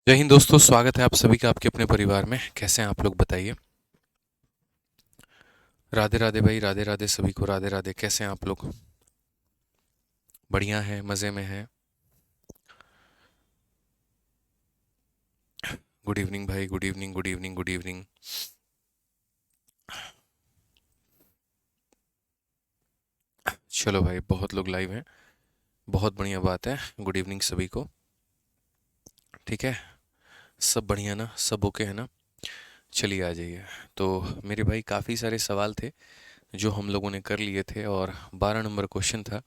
जय हिंद दोस्तों, स्वागत है आप सभी का आपके अपने परिवार में। कैसे हैं आप लोग, बताइए। राधे राधे भाई, राधे राधे सभी को, राधे राधे। कैसे हैं आप लोग? बढ़िया हैं, मज़े में हैं। गुड इवनिंग भाई, good evening, good evening, good evening. चलो भाई, बहुत लोग लाइव हैं, बहुत बढ़िया बात है। गुड इवनिंग सभी को। ठीक है, सब बढ़िया ना, सब ओके है ना? चलिए आ जाइए। तो मेरे भाई काफ़ी सारे सवाल थे जो हम लोगों ने कर लिए थे, और 12 नंबर क्वेश्चन था।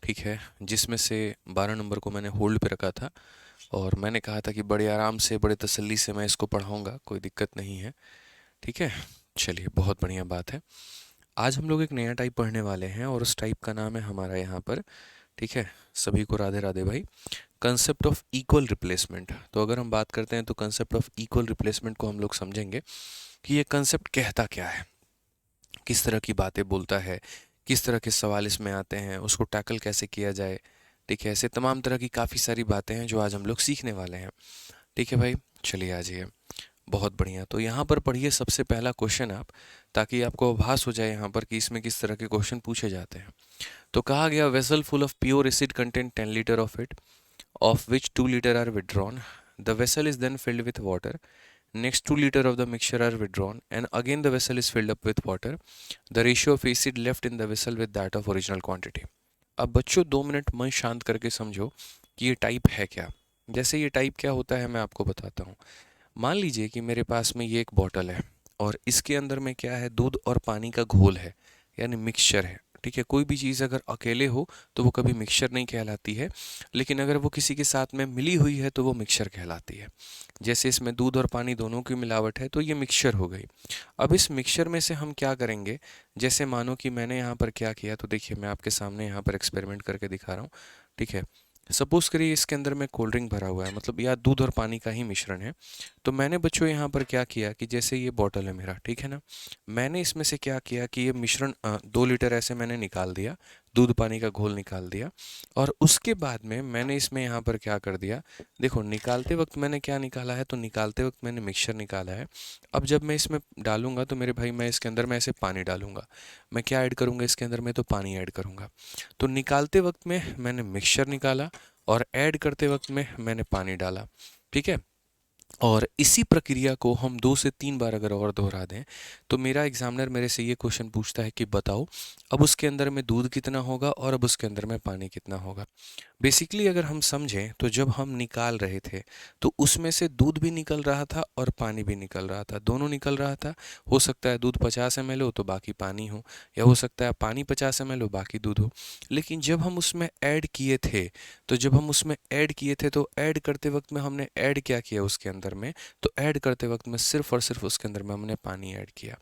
ठीक है, जिसमें से 12 नंबर को मैंने होल्ड पे रखा था, और मैंने कहा था कि बड़े आराम से, बड़े तसल्ली से मैं इसको पढ़ाऊँगा, कोई दिक्कत नहीं है। ठीक है, चलिए बहुत बढ़िया बात है। आज हम लोग एक नया टाइप पढ़ने वाले हैं, और उस टाइप का नाम है हमारा यहाँ पर। ठीक है, सभी को राधे राधे भाई। Concept of equal replacement. तो अगर हम बात करते हैं तो कंसेप्ट ऑफ इक्वल रिप्लेसमेंट को हम लोग समझेंगे कि ये कंसेप्ट कहता क्या है, किस तरह की बातें बोलता है, किस तरह के सवाल इसमें आते हैं, उसको टैकल कैसे किया जाए। ठीक है, ऐसे तमाम तरह की काफ़ी सारी बातें हैं जो आज हम लोग सीखने वाले हैं। ठीक है भाई, चलिए आ जाइए। बहुत बढ़िया। तो यहाँ पर पढ़िए सबसे पहला क्वेश्चन आप, ताकि आपको आभास हो जाए यहाँ पर कि इसमें किस तरह के क्वेश्चन पूछे जाते हैं। तो कहा गया, vessel full of pure acid content 10 litre of it, of which 2 litre are withdrawn. The vessel is then filled with water. Next 2 liter of the mixture are withdrawn, and again the vessel is filled up with water. The ratio of acid left in the vessel with that of original quantity. अब बच्चों 2 minute मन शांत करके समझो कि ये type है क्या। जैसे ये टाइप क्या होता है मैं आपको बताता हूँ। मान लीजिए कि मेरे पास में ये एक बॉटल है, और इसके अंदर में क्या है, दूध और पानी का घोल है, यानी मिक्सचर है। ठीक है, कोई भी चीज़ अगर अकेले हो तो वो कभी मिक्सचर नहीं कहलाती है, लेकिन अगर वो किसी के साथ में मिली हुई है तो वो मिक्सचर कहलाती है। जैसे इसमें दूध और पानी दोनों की मिलावट है, तो ये मिक्सचर हो गई। अब इस मिक्सचर में से हम क्या करेंगे, जैसे मानो कि मैंने यहाँ पर क्या किया, तो देखिए मैं आपके सामने यहाँ पर एक्सपेरिमेंट करके दिखा रहा हूँ। ठीक है, सपोज करिए इसके अंदर में कोल्ड ड्रिंक भरा हुआ है, मतलब या दूध और पानी का ही मिश्रण है। तो मैंने बच्चों यहाँ पर क्या किया कि जैसे ये बॉटल है मेरा, ठीक है ना, मैंने इसमें से क्या किया कि ये मिश्रण 2 लीटर ऐसे मैंने निकाल दिया, दूध पानी का घोल निकाल दिया। और उसके बाद में मैंने इसमें यहाँ पर क्या कर दिया, देखो निकालते वक्त मैंने क्या निकाला है, तो निकालते वक्त मैंने मिक्सचर निकाला है। अब जब मैं इसमें डालूंगा तो मेरे भाई मैं इसके अंदर में ऐसे पानी डालूंगा। मैं क्या ऐड करूंगा इसके अंदर में, तो पानी ऐड करूंगा। तो निकालते वक्त में मैंने मिक्सचर निकाला, और ऐड करते वक्त में मैंने पानी डाला। ठीक है, और इसी प्रक्रिया को हम 2 से 3 बार अगर और दोहरा दें, तो मेरा एग्जामिनर मेरे से ये क्वेश्चन पूछता है कि बताओ अब उसके अंदर में दूध कितना होगा और अब उसके अंदर में पानी कितना होगा। बेसिकली अगर हम समझें तो जब हम निकाल रहे थे तो उसमें से दूध भी निकल रहा था और पानी भी निकल रहा था, दोनों निकल रहा था। हो सकता है दूध 50 ml हो तो बाकी पानी हो, या हो सकता है पानी 50 ml हो बाकी दूध हो। लेकिन जब हम उसमें ऐड किए थे, तो जब हम उसमें ऐड किए थे तो ऐड करते वक्त में हमने ऐड क्या किया उसके अंदर में, तो ऐड करते वक्त में सिर्फ और सिर्फ उसके अंदर में हमने पानी ऐड किया।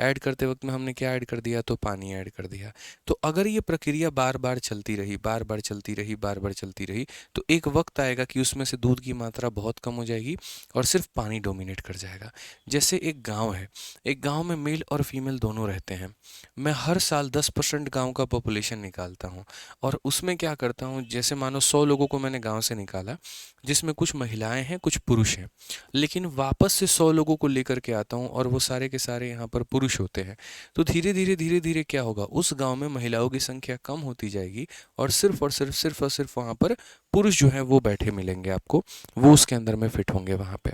ऐड करते वक्त में हमने क्या ऐड कर दिया, तो पानी ऐड कर दिया। तो अगर ये प्रक्रिया बार बार चलती रही, बार बार चलती रही, बार बार चलती रही, तो एक वक्त आएगा कि उसमें से दूध की मात्रा बहुत कम हो जाएगी और सिर्फ पानी डोमिनेट कर जाएगा। जैसे एक गांव है, एक गांव में मेल और फीमेल दोनों रहते हैं। मैं हर साल 10% गांव का पॉपुलेशन निकालता हूँ, और उसमें क्या करता हूँ, जैसे मानो 100 लोगों को मैंने गांव से निकाला, जिसमें कुछ महिलाएं हैं कुछ पुरुष हैं, लेकिन वापस से 100 लोगों को लेकर के आता हूँ और वो सारे के सारे यहाँ पर पुरुष होते हैं। तो धीरे धीरे क्या होगा, उस गांव में महिलाओं की संख्या कम होती जाएगी, और सिर्फ वहाँ पर पुरुष जो हैं वो बैठे मिलेंगे आपको, वो उसके अंदर में फिट होंगे वहाँ पे।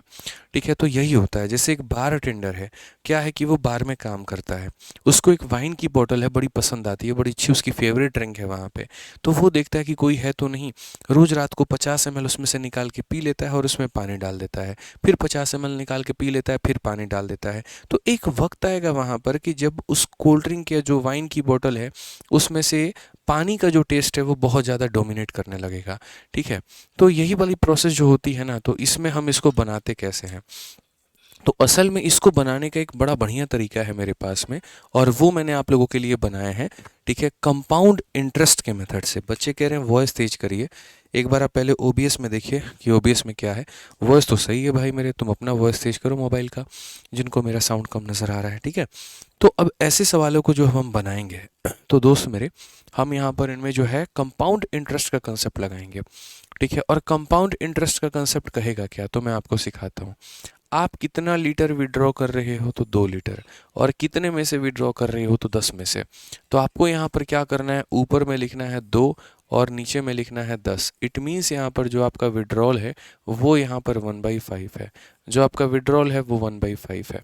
ठीक है, तो यही होता है। जैसे एक बार अटेंडर है, क्या है कि वो बार में काम करता है, उसको एक वाइन की बोतल है बड़ी पसंद आती है, बड़ी अच्छी उसकी फेवरेट ड्रिंक है वहाँ पे। तो वो देखता है कि कोई है तो नहीं, रोज रात को 50 ml उसमें से निकाल के पी लेता है और उसमें पानी डाल देता है, फिर 50 ml निकाल के पी लेता है, फिर पानी डाल देता है। तो एक वक्त आएगा वहाँ पर कि जब उस कोल्ड ड्रिंक या जो वाइन की बोतल है उसमें से पानी का जो टेस्ट है वो बहुत ज़्यादा डोमिनेट करने लगेगा। ठीक है, तो यही वाली प्रोसेस जो होती है ना, तो इसमें हम इसको बनाते कैसे हैं, तो असल में इसको बनाने का एक बड़ा बढ़िया तरीका है मेरे पास में, और वो मैंने आप लोगों के लिए बनाया है, ठीक है, कंपाउंड इंटरेस्ट के मेथड से। बच्चे कह रहे हैं वॉइस तेज करिए, एक बार आप पहले ओबीएस में देखिए कि ओबीएस में क्या है। वॉइस तो सही है भाई मेरे, तुम अपना वॉइस तेज करो मोबाइल का, जिनको मेरा साउंड कम नज़र आ रहा है, ठीक है। तो अब ऐसे सवालों को जो हम बनाएंगे, तो दोस्त मेरे, हम यहाँ पर इनमें जो है कंपाउंड इंटरेस्ट का कंसेप्ट लगाएंगे, ठीक है। और कंपाउंड इंटरेस्ट का कंसेप्ट कहेगा क्या, तो मैं आपको सिखाता हूँ। आप कितना लीटर विड्रॉ कर रहे हो, तो 2 लीटर, और कितने में से विड्रॉ कर रहे हो, तो 10 में से। तो आपको यहाँ पर क्या करना है, ऊपर में लिखना है 2 और नीचे में लिखना है 10। इट मीन्स यहाँ पर जो आपका विड्रॉल है वो यहाँ पर 1/5 है, जो आपका विड्रॉल है वो 1/5 है,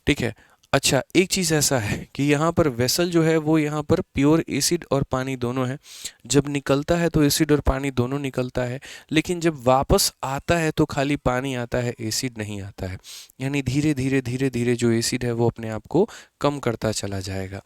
ठीक है। अच्छा, एक चीज़ ऐसा है कि यहाँ पर वेसल जो है वो यहाँ पर प्योर एसिड और पानी दोनों है। जब निकलता है तो एसिड और पानी दोनों निकलता है, लेकिन जब वापस आता है तो खाली पानी आता है, एसिड नहीं आता है। यानी धीरे धीरे धीरे धीरे जो एसिड है वो अपने आप को कम करता चला जाएगा।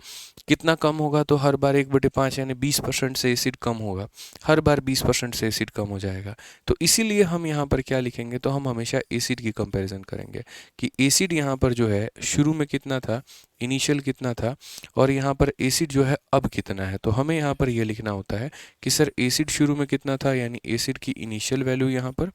कितना कम होगा, तो हर बार 1/5 यानी 20% से एसिड कम होगा, हर बार 20% से एसिड कम हो जाएगा। तो इसीलिए हम यहाँ पर क्या लिखेंगे, तो हम हमेशा एसिड की कंपैरिजन करेंगे कि एसिड यहाँ पर जो है शुरू में कितना था, इनिशियल कितना था, और यहाँ पर एसिड जो है अब कितना है। तो हमें यहाँ पर ये लिखना होता है कि सर एसिड शुरू में कितना था, यानी एसिड की इनिशियल वैल्यू यहाँ पर,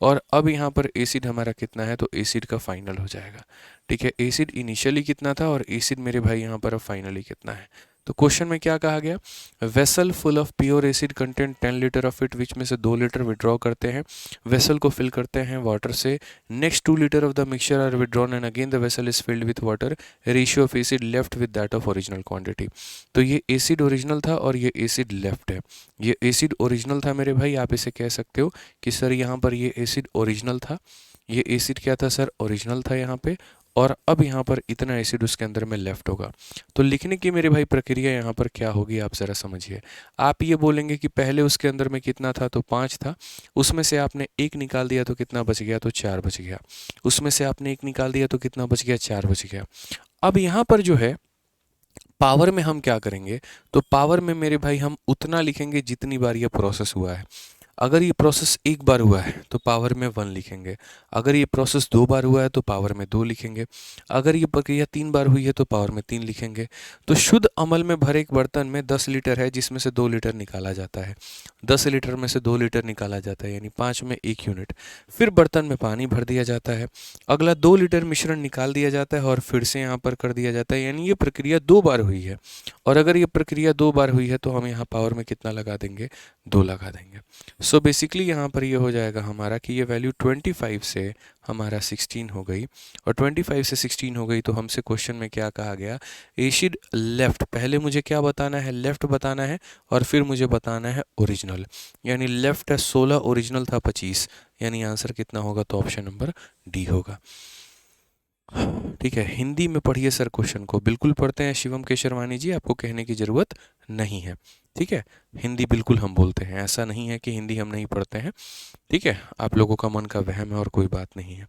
और अब यहाँ पर एसिड हमारा कितना है, तो एसिड का फाइनल हो जाएगा, ठीक है। एसिड इनिशियली कितना था और एसिड मेरे भाई यहाँ पर अब फाइनली कितना है। तो क्वेश्चन में क्या कहा गया, vessel full of pure acid content 10 litre of it, which में से 2 लीटर विड्रॉ करते हैं, वेसल को फिल करते हैं वाटर से, next 2 litre of the mixture are withdrawn and again the vessel is filled with water, ratio of acid left with that of original quantity. तो ये एसिड ओरिजिनल था और ये एसिड लेफ्ट है। ये एसिड ओरिजिनल था मेरे भाई, आप इसे कह सकते हो कि सर यहाँ पर ये एसिड ओरिजिनल था, ये एसिड क्या था सर, ओरिजिनल था यहाँ पे, और अब यहाँ पर इतना एसिड उसके अंदर में लेफ्ट होगा। तो लिखने की मेरे भाई प्रक्रिया यहाँ पर क्या होगी, आप ज़रा समझिए। आप ये बोलेंगे कि पहले उसके अंदर में कितना था, तो 5 था, उसमें से आपने 1 निकाल दिया तो कितना बच गया, तो 4 बच गया, उसमें से आपने 1 निकाल दिया तो कितना बच गया, 4 बच गया। अब यहाँ पर जो है पावर में हम क्या करेंगे, तो पावर में मेरे भाई हम उतना लिखेंगे जितनी बार ये प्रोसेस हुआ है। अगर ये प्रोसेस एक बार हुआ है तो पावर में 1 लिखेंगे, अगर ये प्रोसेस 2 बार हुआ है तो पावर में 2 लिखेंगे, अगर ये प्रक्रिया 3 बार हुई है तो पावर में 3 लिखेंगे। तो शुद्ध अमल में भरे एक बर्तन में 10 लीटर है, जिसमें से 2 लीटर निकाला जाता है, 10 लीटर में से 2 लीटर निकाला जाता है, यानी 5 में 1 यूनिट। फिर बर्तन में पानी भर दिया जाता है, अगला 2 लीटर मिश्रण निकाल दिया जाता है और फिर से यहाँ पर कर दिया जाता है, यानी ये प्रक्रिया 2 बार हुई है। और अगर ये प्रक्रिया 2 बार हुई है तो हम यहाँ पावर में कितना लगा देंगे, 2 लगा देंगे। सो बेसिकली यहाँ पर ये हो जाएगा हमारा कि ये वैल्यू 25 से हमारा 16 हो गई, और 25 से 16 हो गई तो हमसे क्वेश्चन में क्या कहा गया, एसिड लेफ्ट, पहले मुझे क्या बताना है, लेफ्ट बताना है, और फिर मुझे बताना है ओरिजिनल। यानी लेफ्ट है 16, ओरिजिनल था 25, यानी आंसर कितना होगा, तो ऑप्शन नंबर डी होगा। ठीक है, हिंदी में पढ़िए सर क्वेश्चन को, बिल्कुल पढ़ते हैं शिवम केशरवानी जी, आपको कहने की ज़रूरत नहीं है, ठीक है। हिंदी बिल्कुल हम बोलते हैं, ऐसा नहीं है कि हिंदी हम नहीं पढ़ते हैं, ठीक है। आप लोगों का मन का वहम है और कोई बात नहीं है।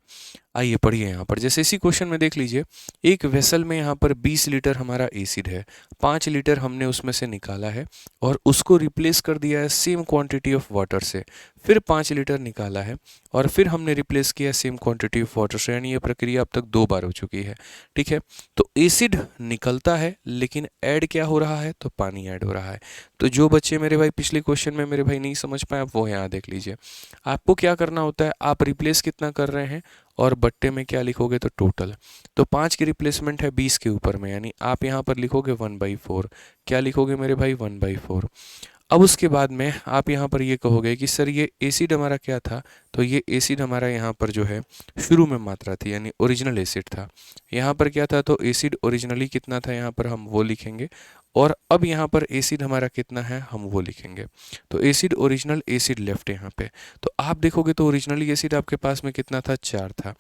आइए पढ़िए यहाँ पर, जैसे इसी क्वेश्चन में देख लीजिए, एक वेसल में यहाँ पर 20 लीटर हमारा एसिड है, 5 लीटर हमने उसमें से निकाला है और उसको रिप्लेस कर दिया है सेम क्वांटिटी ऑफ वाटर से, फिर 5 लीटर निकाला है और फिर हमने रिप्लेस किया सेम क्वांटिटी ऑफ वाटर से, यानी ये प्रक्रिया अब तक 2 बार हो चुकी है, ठीक है। तो एसिड निकलता है लेकिन ऐड क्या हो रहा है, तो पानी ऐड हो रहा है। तो जो बच्चे मेरे भाई पिछले क्वेश्चन में मेरे भाई नहीं समझ पाए, आप वो यहाँ देख लीजिए। आपको क्या करना होता है, आप रिप्लेस कितना कर रहे हैं और बट्टे में क्या लिखोगे, तो टोटल। तो 5 की रिप्लेसमेंट है 20 के ऊपर में, यानी आप यहाँ पर लिखोगे 1/4। क्या लिखोगे मेरे भाई, 1/4। अब उसके बाद में आप यहाँ पर ये कहोगे कि सर ये एसिड हमारा क्या था, तो ये एसिड हमारा यहाँ पर जो है शुरू में मात्रा थी, यानी ओरिजिनल एसिड था। यहाँ पर क्या था, तो एसिड ओरिजिनली कितना था, यहाँ पर हम वो लिखेंगे, और अब यहाँ पर एसिड हमारा कितना है, हम वो लिखेंगे। तो एसिड ओरिजिनल, एसिड लेफ्ट यहाँ पे। तो आप देखोगे तो ओरिजिनली एसिड आपके पास में कितना था, 4 था,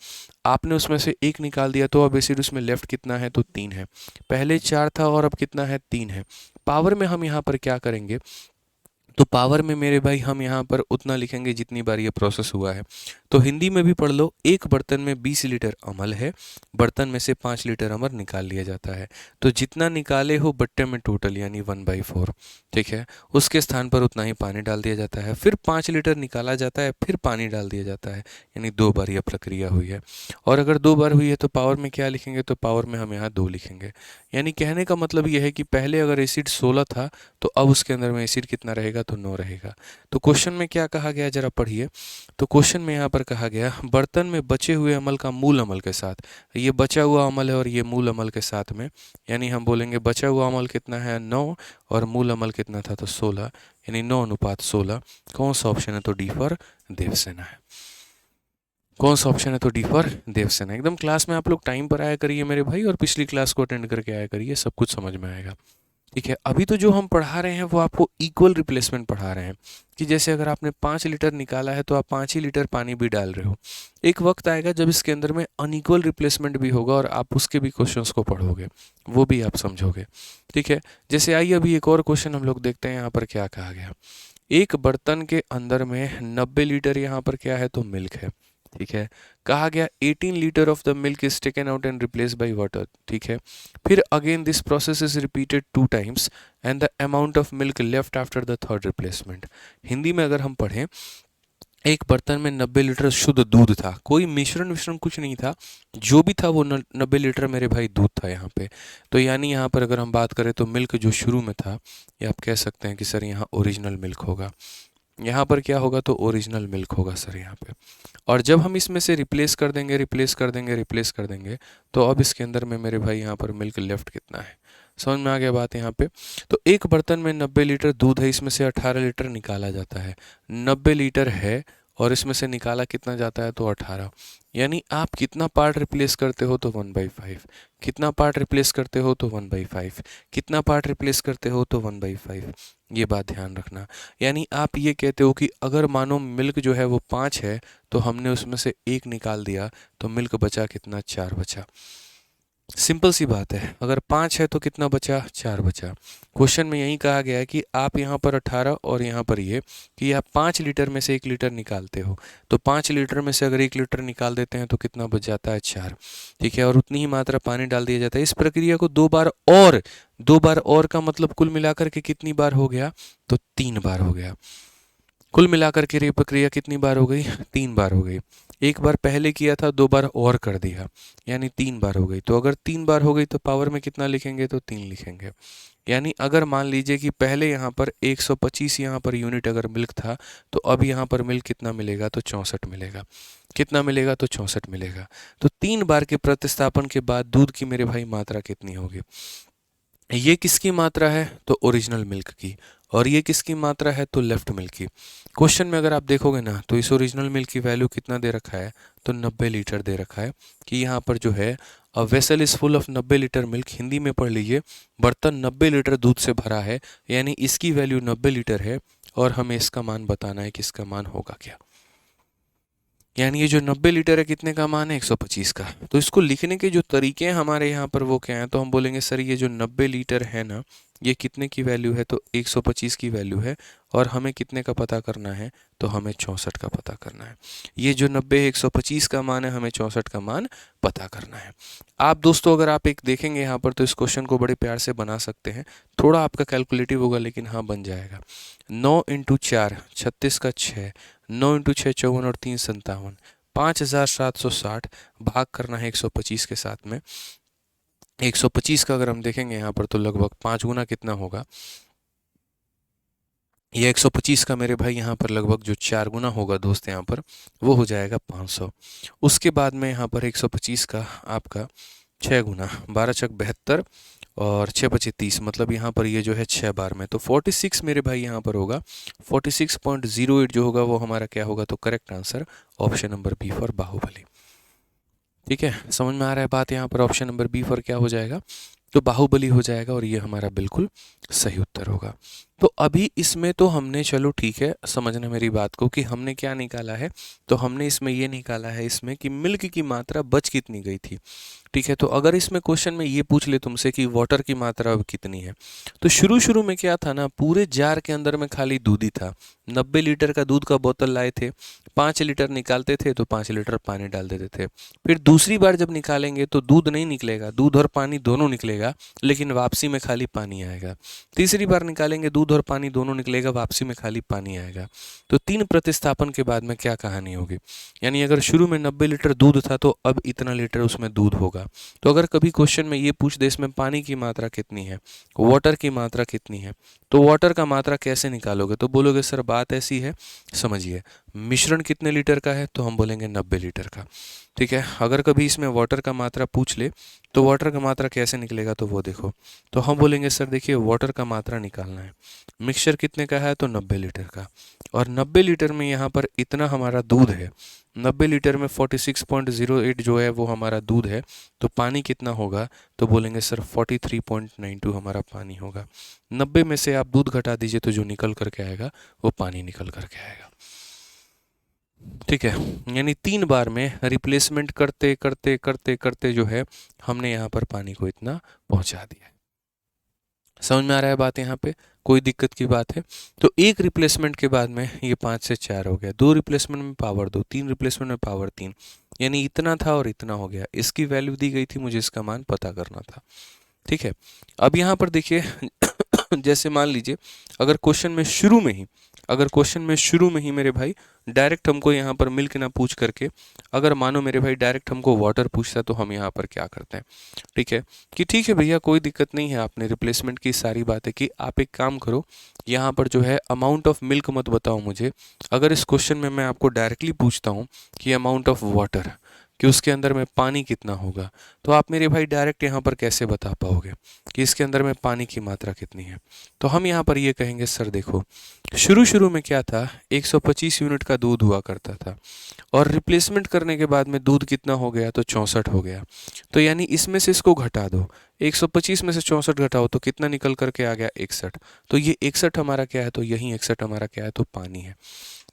आपने उसमें से 1 निकाल दिया, तो अब एसिड उसमें लेफ्ट कितना है, तो 3 है। पहले 4 था और अब कितना है, 3 है। पावर में हम यहाँ पर क्या करेंगे, तो पावर में मेरे भाई हम यहाँ पर उतना लिखेंगे जितनी बार ये प्रोसेस हुआ है। तो हिंदी में भी पढ़ लो, एक बर्तन में 20 लीटर अमल है, बर्तन में से 5 लीटर अमर निकाल लिया जाता है। तो जितना निकाले हो बट्टे में टोटल यानी 1/4, ठीक है, उसके स्थान पर उतना ही पानी डाल दिया जाता है। फिर 5 लीटर निकाला जाता है, फिर पानी डाल दिया जाता है, यानी 2 बार यह प्रक्रिया हुई है। और अगर 2 बार हुई है तो पावर में क्या लिखेंगे, तो पावर में हम यहाँ 2 लिखेंगे। यानी कहने का मतलब यह है कि पहले अगर एसिड 16 था तो अब उसके अंदर में एसिड कितना रहेगा, तो 9 रहेगा। तो क्वेश्चन में क्या कहा गया जरा पढ़िए। तो क्वेश्चन में यहाँ पर कहा गया बर्तन में बचे हुए अमल का मूल अमल के साथ, ये बचा हुआ अमल है और ये मूल अमल के साथ में, यानी हम बोलेंगे बचा हुआ अमल कितना है 9 और मूल अमल कितना था तो 16, यानी 9:16। कौन सा ऑप्शन है, तो डी फॉर देवसेना है। कौन सा ऑप्शन है, तो डी फॉर देवसेना। एकदम क्लास में आप लोग टाइम पर आया करिए मेरे भाई, और पिछली क्लास को अटेंड करके आया करिए, सब कुछ समझ में आएगा। ठीक है, अभी तो जो हम पढ़ा रहे हैं वो आपको इक्वल रिप्लेसमेंट पढ़ा रहे हैं, कि जैसे अगर आपने 5 लीटर निकाला है तो आप 5 ही लीटर पानी भी डाल रहे हो। एक वक्त आएगा जब इसके अंदर में अनइक्वल रिप्लेसमेंट भी होगा और आप उसके भी क्वेश्चंस को पढ़ोगे, वो भी आप समझोगे। ठीक है, जैसे आइए अभी एक और क्वेश्चन हम लोग देखते हैं यहाँ पर क्या कहा गया। एक बर्तन के अंदर में 90 लीटर यहाँ पर क्या है, तो मिल्क है। ठीक है, कहा गया 18 litre of the milk is taken out and replace by water. ठीक है, फिर again this process is repeated 2 times and the amount of milk left after the third replacement. Hindi में अगर हम पढ़ें, एक बर्तन में 90 लीटर शुद्ध दूध था, कोई मिश्रण विश्रण कुछ नहीं था, जो भी था वो 90 लीटर मेरे भाई दूध था यहाँ पे। तो यानी यहाँ पर अगर हम बात करें तो मिल्क जो शुरू में था, ये आप कह सकते हैं कि सर यहाँ ओरिजिनल मिल्क होगा। यहाँ पर क्या होगा, तो ओरिजिनल मिल्क होगा सर यहाँ पे। और जब हम इसमें से रिप्लेस कर देंगे, रिप्लेस कर देंगे, रिप्लेस कर देंगे, तो अब इसके अंदर में मेरे भाई यहाँ पर मिल्क लेफ्ट कितना है, समझ में आ गया बात यहाँ पे। तो एक बर्तन में 90 लीटर दूध है, इसमें से 18 लीटर निकाला जाता है। 90 लीटर है और इसमें से निकाला कितना जाता है, तो 18। यानी आप कितना पार्ट रिप्लेस करते हो, तो 1/5। कितना पार्ट रिप्लेस करते हो, तो 1/5। कितना पार्ट रिप्लेस करते हो, तो 1/5। ये बात ध्यान रखना। यानी आप ये कहते हो कि अगर मानो मिल्क जो है वो 5 है, तो हमने उसमें से 1 निकाल दिया, तो मिल्क बचा कितना, 4 बचा। सिंपल सी बात है, अगर 5 है तो कितना बचा, 4 बचा। क्वेश्चन में यही कहा गया है कि आप यहाँ पर 18 और यहाँ पर ये कि आप 5 लीटर में से 1 लीटर निकालते हो, तो 5 लीटर में से अगर 1 लीटर निकाल देते हैं तो कितना बच जाता है, 4। ठीक है, और उतनी ही मात्रा पानी डाल दिया जाता है। इस प्रक्रिया को 2 बार और, 2 बार और का मतलब कुल मिलाकर के कितनी बार हो गया, तो 3 बार हो गया। कुल मिलाकर के ये प्रक्रिया कितनी बार हो गई, 3 बार हो गई। एक बार पहले किया था, 2 बार और कर दिया, यानी 3 बार हो गई। तो अगर 3 बार हो गई तो पावर में कितना लिखेंगे, तो 3 लिखेंगे। यानी अगर मान लीजिए कि पहले यहाँ पर 125 यहाँ पर यूनिट अगर मिल्क था, तो अब यहाँ पर मिल्क कितना मिलेगा, तो 64 मिलेगा। कितना मिलेगा, तो 64 मिलेगा। तो 3 बार के प्रतिस्थापन के बाद दूध की मेरे भाई मात्रा कितनी होगी। ये किसकी मात्रा है, तो ओरिजिनल मिल्क की, और ये किसकी मात्रा है, तो लेफ्ट मिल्क की। क्वेश्चन में अगर आप देखोगे ना, तो इस ओरिजिनल मिल्क की वैल्यू कितना दे रखा है, तो 90 लीटर दे रखा है, कि यहाँ पर जो है a vessel is full of 90 litre milk. Hindi में पढ़ लीजिए, बर्तन 90 लीटर दूध से भरा है, यानी इसकी वैल्यू 90 लीटर है, और हमें इसका मान बताना है कि इसका मान होगा क्या। यानी ये जो 90 लीटर है कितने का मान है, 125 का। तो इसको लिखने के जो तरीके हैं हमारे यहाँ पर वो क्या हैं, तो हम बोलेंगे सर ये जो 90 लीटर है ना, ये कितने की वैल्यू है, तो 125 की वैल्यू है, और हमें कितने का पता करना है, तो हमें 64 का पता करना है। ये जो 90 है 125 का मान है, हमें 64 का मान पता करना है। आप दोस्तों अगर आप एक देखेंगे यहाँ पर, तो इस क्वेश्चन को बड़े प्यार से बना सकते हैं। थोड़ा आपका कैलकुलेटिव होगा, लेकिन हाँ बन जाएगा। 9 × 4 36 का 6, 9 × 6 54 और 3 57, 5760 भाग करना है 125 के साथ में। 125 का अगर हम देखेंगे यहाँ पर, तो लगभग 5 गुना कितना होगा, ये 125 का मेरे भाई यहाँ पर लगभग जो 4 गुना होगा दोस्त, यहाँ पर वो हो जाएगा 500। उसके बाद में यहाँ पर 125 का आपका 6 गुना, 12 छक 72 और 6 बचे 30, मतलब यहाँ पर ये जो है 6 बार में, तो 46 मेरे भाई यहाँ पर होगा। 46.08 जो होगा वो हमारा क्या होगा, तो correct answer option number B for Baahubali. ठीक है, समझ में आ रहा है बात। यहाँ पर ऑप्शन नंबर बी फॉर क्या हो जाएगा, तो बाहुबली हो जाएगा, और ये हमारा बिल्कुल सही उत्तर होगा। तो अभी इसमें तो हमने, चलो ठीक है, समझना मेरी बात को, कि हमने क्या निकाला है, तो हमने इसमें ये निकाला है इसमें कि मिल्क की मात्रा बच कितनी गई थी। ठीक है, तो अगर इसमें क्वेश्चन में ये पूछ ले तुमसे कि वाटर की मात्रा अब कितनी है, तो शुरू शुरू में क्या था ना, पूरे जार के अंदर में खाली दूध ही था। 90 लीटर का दूध का बोतल लाए थे, 5 लीटर निकालते थे तो 5 लीटर पानी डाल देते थे। फिर दूसरी बार जब निकालेंगे तो दूध नहीं निकलेगा, दूध और पानी दोनों निकलेगा, लेकिन वापसी में खाली पानी आएगा। तीसरी बार निकालेंगे, दूध और पानी दोनों निकलेगा, वापसी में खाली पानी आएगा। तो 3 प्रतिस्थापन के बाद में क्या कहानी होगी, यानी अगर शुरू में 90 लीटर दूध था तो अब इतना लीटर उसमें दूध होगा। तो अगर कभी क्वेश्चन में ये पूछ दे इसमें पानी की मात्रा कितनी है, वाटर की मात्रा कितनी है, तो वाटर का मात्रा कैसे निकालोगे, तो बोलोगे सर बात ऐसी है, समझिए, मिश्रण कितने लीटर का है, तो हम बोलेंगे 90 लीटर का। ठीक है, अगर कभी इसमें वाटर का मात्रा पूछ ले तो वाटर का मात्रा कैसे निकलेगा, तो वो देखो, तो हम बोलेंगे सर देखिए वाटर का मात्रा निकालना है, मिक्सचर कितने का है, तो 90 लीटर का, और 90 लीटर में यहाँ पर इतना हमारा दूध है, 90 लीटर में 46.08 जो है वो हमारा दूध है, तो पानी कितना होगा, तो बोलेंगे सर 43.92 हमारा पानी होगा। 90 में से आप दूध घटा दीजिए तो जो निकल करके आएगा वो पानी निकल करके आएगा। ठीक है, यानी 3 बार में रिप्लेसमेंट करते करते करते करते जो है हमने यहाँ पर पानी को इतना पहुँचा दिया है। समझ में आ रहा है बात, यहाँ पे कोई दिक्कत की बात है? तो एक रिप्लेसमेंट के बाद में ये 5 से 4 हो गया, 2 रिप्लेसमेंट में पावर 2, 3 रिप्लेसमेंट में पावर 3, यानी इतना था और इतना हो गया। इसकी वैल्यू दी गई थी, मुझे इसका मान पता करना था। ठीक है, अब यहाँ पर देखिए जैसे मान लीजिए अगर क्वेश्चन में शुरू में ही, अगर क्वेश्चन में शुरू में ही मेरे भाई डायरेक्ट हमको यहाँ पर मिल्क ना पूछ करके, अगर मानो मेरे भाई डायरेक्ट हमको वाटर पूछता, तो हम यहाँ पर क्या करते हैं, ठीक है, कि ठीक है भैया कोई दिक्कत नहीं है, आपने रिप्लेसमेंट की सारी बातें की, आप एक काम करो, यहाँ पर जो है अमाउंट ऑफ मिल्क मत बताओ मुझे। अगर इस क्वेश्चन में मैं आपको डायरेक्टली पूछता हूँ कि अमाउंट ऑफ वाटर, कि उसके अंदर में पानी कितना होगा, तो आप मेरे भाई डायरेक्ट यहाँ पर कैसे बता पाओगे कि इसके अंदर में पानी की मात्रा कितनी है? तो हम यहाँ पर ये कहेंगे सर देखो, शुरू शुरू में क्या था, 125 यूनिट का दूध हुआ करता था, और रिप्लेसमेंट करने के बाद में दूध कितना हो गया, तो 64 हो गया। तो यानी इसमें से इसको घटा दो, 125 में से 64 घटाओ तो कितना निकल करके आ गया, 61। तो ये 61 हमारा क्या है, तो यही 61 हमारा क्या है, तो पानी है।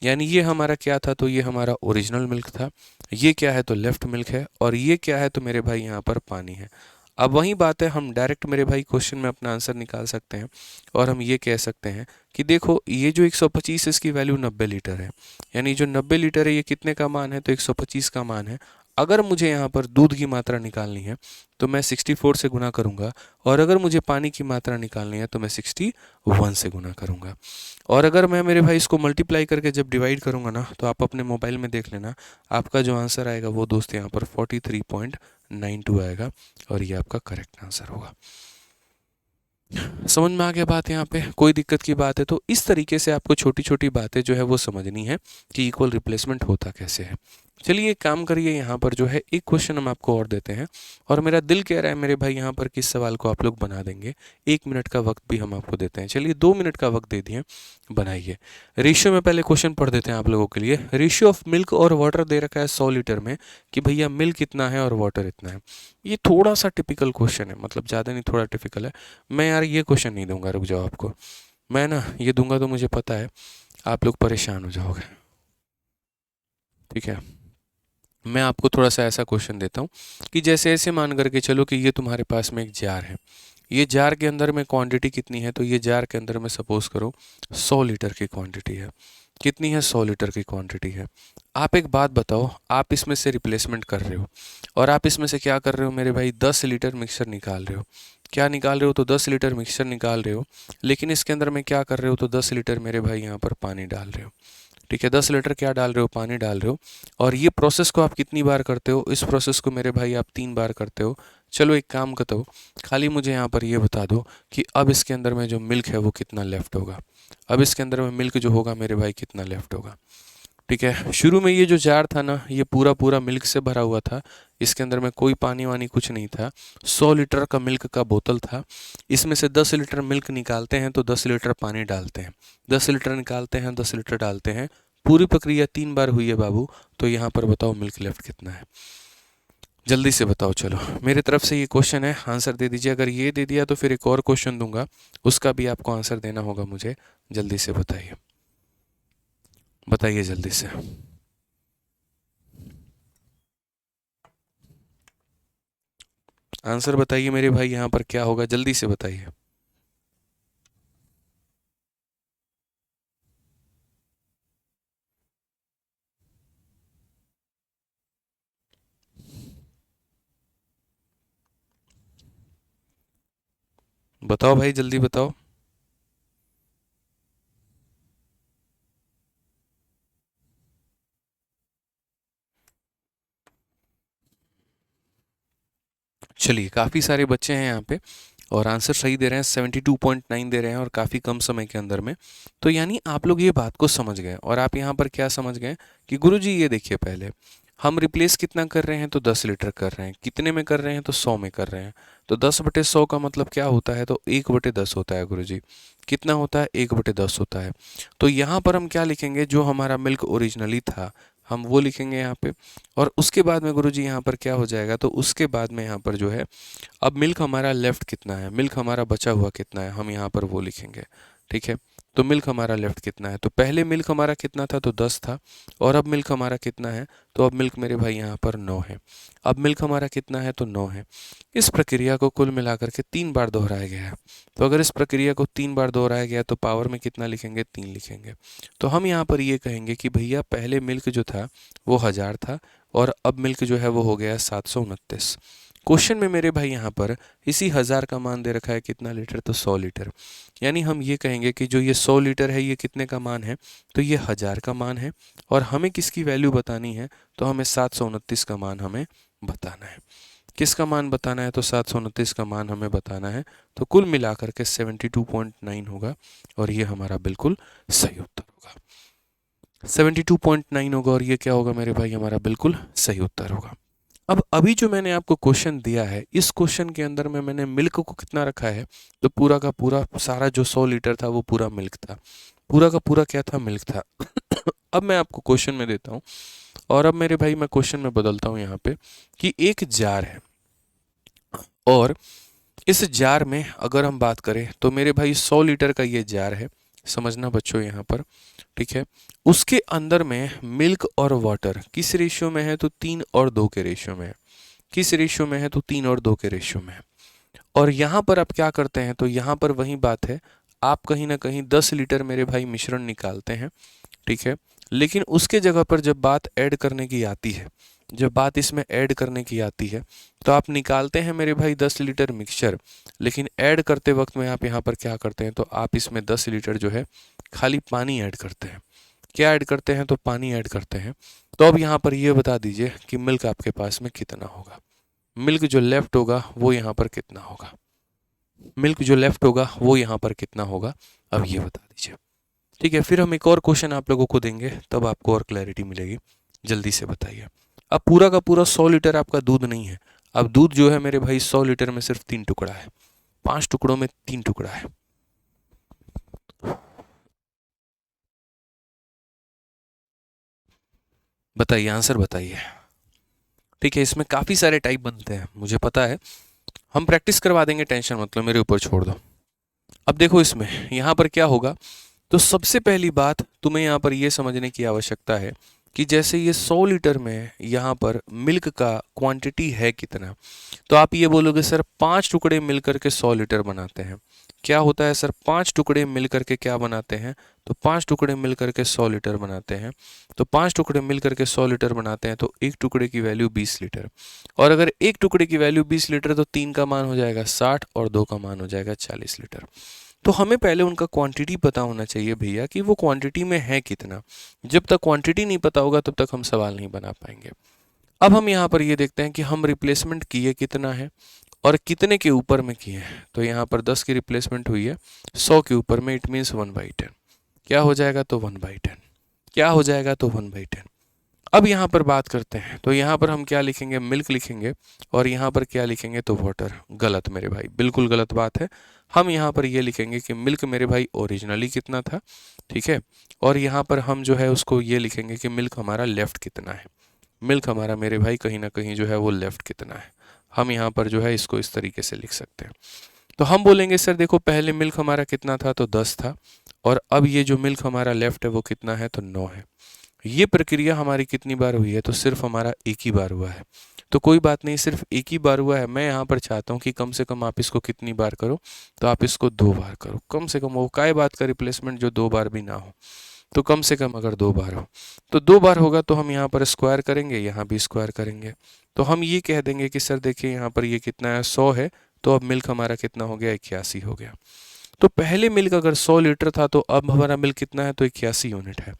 यानी ये हमारा क्या था, तो ये हमारा ओरिजिनल मिल्क था, ये क्या है, तो लेफ्ट मिल्क है, और ये क्या है, तो मेरे भाई यहाँ पर पानी है। अब वही बात है, हम डायरेक्ट मेरे भाई क्वेश्चन में अपना आंसर निकाल सकते हैं, और हम ये कह सकते हैं कि देखो ये जो 125 इसकी वैल्यू 90 लीटर है, यानी जो 90 लीटर है ये कितने का मान है, तो 125 का मान है। अगर मुझे यहाँ पर दूध की मात्रा निकालनी है तो मैं 64 से गुना करूँगा, और अगर मुझे पानी की मात्रा निकालनी है तो मैं 61 से गुना करूँगा। और अगर मैं मेरे भाई इसको मल्टीप्लाई करके जब डिवाइड करूँगा ना, तो आप अपने मोबाइल में देख लेना, आपका जो आंसर आएगा वो दोस्त यहाँ पर 43.92 आएगा, और ये आपका करेक्ट आंसर होगा। समझ में आ गया बात, यहाँ पे कोई दिक्कत की बात है? तो इस तरीके से आपको छोटी छोटी बातें जो है वो समझनी है कि इक्वल रिप्लेसमेंट होता कैसे है। चलिए एक काम करिए, यहाँ पर जो है एक क्वेश्चन हम आपको और देते हैं, और मेरा दिल कह रहा है मेरे भाई यहाँ पर किस सवाल को आप लोग बना देंगे। 1 मिनट का वक्त भी हम आपको देते हैं, चलिए 2 मिनट का वक्त दे दिए, बनाइए। रेशियो में पहले क्वेश्चन पढ़ देते हैं आप लोगों के लिए। रेशियो ऑफ मिल्क और वाटर दे रखा है 100 लीटर में, कि भैया मिल्क इतना है और वाटर इतना है। ये थोड़ा सा टिपिकल क्वेश्चन है, मतलब ज़्यादा नहीं, थोड़ा टिपिकल है। मैं यार ये क्वेश्चन नहीं दूंगा, रुक जाओ, आपको मैं ना ये दूंगा तो मुझे पता है आप लोग परेशान हो जाओगे। ठीक है, मैं आपको थोड़ा सा ऐसा क्वेश्चन देता हूँ कि जैसे ऐसे मान करके चलो कि ये तुम्हारे पास में एक जार है, ये जार के अंदर में क्वांटिटी कितनी है, तो ये जार के अंदर में सपोज करो 100 लीटर की क्वांटिटी है। कितनी है, 100 लीटर की क्वांटिटी है। आप एक बात बताओ, आप इसमें से रिप्लेसमेंट कर रहे हो, और आप इसमें से क्या कर रहे हो मेरे भाई, 10 लीटर मिक्सचर निकाल रहे हो। क्या निकाल रहे हो, तो 10 लीटर मिक्सचर निकाल रहे हो, लेकिन इसके अंदर में क्या कर रहे हो, तो 10 लीटर मेरे भाई यहाँ पर पानी डाल रहे हो। ठीक है, 10 लीटर क्या डाल रहे हो, पानी डाल रहे हो, और ये प्रोसेस को आप कितनी बार करते हो, इस प्रोसेस को मेरे भाई आप 3 बार करते हो। चलो एक काम करता हो, खाली मुझे यहाँ पर ये बता दो कि अब इसके अंदर में जो मिल्क है वो कितना लेफ्ट होगा, अब इसके अंदर में मिल्क जो होगा मेरे भाई कितना लेफ्ट होगा। ठीक है, शुरू में ये जो जार था ना, ये पूरा पूरा मिल्क से भरा हुआ था, इसके अंदर में कोई पानी वानी कुछ नहीं था, 100 लीटर का मिल्क का बोतल था। इसमें से 10 लीटर मिल्क निकालते हैं तो 10 लीटर पानी डालते हैं, 10 लीटर निकालते हैं 10 लीटर डालते हैं, पूरी प्रक्रिया 3 बार हुई है बाबू। तो यहाँ पर बताओ मिल्क लेफ्ट कितना है। जल्दी से बताओ। चलो मेरे तरफ से ये क्वेश्चन है, आंसर दे दीजिए। अगर ये दे दिया तो फिर एक और क्वेश्चन दूंगा, उसका भी आपको आंसर देना होगा मुझे। जल्दी से बताइए, बताइए जल्दी से। आंसर बताइए मेरे भाई, यहाँ पर क्या होगा, जल्दी से बताइए। बताओ भाई, जल्दी बताओ। चलिए, काफ़ी सारे बच्चे हैं यहाँ पे और आंसर सही दे रहे हैं, 72.9 दे रहे हैं और काफ़ी कम समय के अंदर में। तो यानी आप लोग ये बात को समझ गए और आप यहाँ पर क्या समझ गए कि गुरुजी ये देखिए, पहले हम रिप्लेस कितना कर रहे हैं तो 10 लीटर कर रहे हैं, कितने में कर रहे हैं तो 100 में कर रहे हैं। तो 10/100 का मतलब क्या होता है, तो 1/10 होता है गुरुजी। कितना होता है, 1/10 होता है। तो यहाँ पर हम क्या लिखेंगे, जो हमारा मिल्क ओरिजिनली था हम वो लिखेंगे यहाँ पे। और उसके बाद में गुरुजी यहाँ पर क्या हो जाएगा, तो उसके बाद में यहाँ पर जो है, अब मिल्क हमारा लेफ्ट कितना है, मिल्क हमारा बचा हुआ कितना है, हम यहाँ पर वो लिखेंगे। ठीक है, तो मिल्क हमारा लेफ्ट कितना है, तो पहले मिल्क हमारा कितना था, तो 10 था। और अब मिल्क हमारा कितना है, तो अब मिल्क मेरे भाई यहाँ पर 9 है। अब मिल्क हमारा कितना है, तो 9 है। इस प्रक्रिया को कुल मिलाकर के 3 बार दोहराया गया है। तो अगर इस प्रक्रिया को 3 बार दोहराया गया तो पावर में कितना लिखेंगे, 3 लिखेंगे। तो हम यहाँ पर ये कहेंगे कि भैया पहले मिल्क जो था वो 1000 था और अब मिल्क जो है वो हो गया 729। क्वेश्चन में मेरे भाई यहाँ पर इसी 1000 का मान दे रखा है कितना लीटर, तो 100 लीटर। यानी हम ये कहेंगे कि जो ये 100 लीटर है ये कितने का मान है, तो ये 1000 का मान है। और हमें किसकी वैल्यू बतानी है, तो हमें 729 का मान हमें बताना है। किसका मान बताना है, तो 729 का मान हमें बताना है। तो कुल मिलाकर के 72.9 होगा और ये हमारा बिल्कुल सही उत्तर होगा। 72.9 होगा और ये क्या होगा मेरे भाई, हमारा बिल्कुल सही उत्तर होगा। अब अभी जो मैंने आपको क्वेश्चन दिया है, इस क्वेश्चन के अंदर में मैंने मिल्क को कितना रखा है, तो पूरा का पूरा सारा जो 100 लीटर था वो पूरा मिल्क था। पूरा का पूरा क्या था, मिल्क था। अब मैं आपको क्वेश्चन में देता हूँ और अब मेरे भाई मैं क्वेश्चन में बदलता हूँ यहाँ पे कि एक जार है और इस जार में अगर हम बात करें तो मेरे भाई 100 लीटर का ये जार है, समझना बच्चों यहाँ पर। ठीक है, उसके अंदर में मिल्क और वाटर किस रेशियो में है, तो 3:2 के रेशियो में है। किस रेशियो में है, तो 3:2 के रेशियो में है। और यहाँ पर आप क्या करते हैं, तो यहाँ पर वही बात है, आप कहीं ना कहीं 10 लीटर मेरे भाई मिश्रण निकालते हैं। ठीक है, लेकिन उसके जगह पर जब बात ऐड करने की आती है, जब बात इसमें ऐड करने की आती है, तो आप निकालते हैं मेरे भाई 10 लीटर मिक्सचर, लेकिन ऐड करते वक्त में आप यहाँ पर क्या करते हैं, तो आप इसमें 10 लीटर जो है खाली पानी ऐड करते हैं। क्या ऐड करते हैं, तो पानी ऐड करते हैं। तो अब यहाँ पर ये बता दीजिए कि मिल्क आपके पास में कितना होगा। मिल्क जो लेफ्ट होगा वो यहाँ पर कितना होगा, मिल्क जो लेफ्ट होगा वो यहाँ पर कितना होगा, अब ये बता दीजिए। ठीक है, फिर हम एक और क्वेश्चन आप लोगों को देंगे तब आपको और क्लैरिटी मिलेगी। जल्दी से बताइए। अब पूरा का पूरा 100 लीटर आपका दूध नहीं है। अब दूध जो है मेरे भाई 100 लीटर में सिर्फ 3 टुकड़ा है, 5 टुकड़ों में 3 टुकड़ा है। बताइए, आंसर बताइए। ठीक है, इसमें काफ़ी सारे टाइप बनते हैं मुझे पता है, हम प्रैक्टिस करवा देंगे, टेंशन मतलब मेरे ऊपर छोड़ दो। अब देखो इसमें यहाँ पर क्या होगा, तो सबसे पहली बात तुम्हें यहाँ पर यह समझने की आवश्यकता है कि जैसे ये 100 लीटर में यहाँ पर मिल्क का क्वांटिटी है कितना, तो आप ये बोलोगे सर 5 टुकड़े मिलकर के 100 लीटर बनाते हैं। क्या होता है सर, 5 टुकड़े मिलकर के क्या बनाते हैं, तो 5 टुकड़े मिलकर के 100 लीटर बनाते हैं। तो 5 टुकड़े मिलकर के 100 लीटर बनाते हैं, तो एक टुकड़े की वैल्यू 20 लीटर। और अगर एक टुकड़े की वैल्यू 20 लीटर तो 3 का मान हो जाएगा 60 और 2 का मान हो जाएगा 40 लीटर। तो हमें पहले उनका क्वांटिटी पता होना चाहिए भैया कि वो क्वांटिटी में है कितना। जब तक क्वांटिटी नहीं पता होगा तब तक हम सवाल नहीं बना पाएंगे। अब हम यहाँ पर ये देखते हैं कि हम रिप्लेसमेंट किए कितना है और कितने के ऊपर में किए हैं। तो यहाँ पर 10 की रिप्लेसमेंट हुई है 100 के ऊपर में, इट मीन्स 1/10। क्या हो जाएगा, तो 1/10। क्या हो जाएगा, तो 1/10। अब यहाँ पर बात करते हैं, तो यहाँ पर हम क्या लिखेंगे, मिल्क लिखेंगे और यहाँ पर क्या लिखेंगे, तो वाटर। गलत मेरे भाई, बिल्कुल गलत बात है। हम यहाँ पर ये लिखेंगे कि मिल्क मेरे भाई ओरिजिनली कितना था। ठीक है, और यहाँ पर हम जो है उसको ये लिखेंगे कि मिल्क हमारा लेफ्ट कितना है। मिल्क हमारा मेरे भाई कहीं ना कहीं जो है वो लेफ्ट कितना है। हम यहाँ पर जो है इसको इस तरीके से लिख सकते हैं। तो हम बोलेंगे सर देखो पहले मिल्क हमारा कितना था, तो 10 था, और अब ये जो मिल्क हमारा लेफ्ट है वो कितना है, तो 9 है। ये प्रक्रिया हमारी कितनी बार हुई है, तो सिर्फ हमारा एक ही बार हुआ है। तो कोई बात नहीं, सिर्फ एक ही बार हुआ है। मैं यहाँ पर चाहता हूँ कि कम से कम आप इसको कितनी बार करो, तो आप इसको 2 बार करो कम से कम। वो काय बात का रिप्लेसमेंट जो 2 बार भी ना हो, तो कम से कम अगर 2 बार हो, तो 2 बार होगा तो हम यहाँ पर स्क्वायर करेंगे, यहाँ भी स्क्वायर करेंगे। तो हम ये कह देंगे कि सर देखिए यहाँ पर ये कितना है, 100 है, तो अब मिल्क हमारा कितना हो गया, 81 हो गया। तो पहले मिल्क अगर 100 लीटर था तो अब हमारा मिल्क कितना है, तो 81 यूनिट है।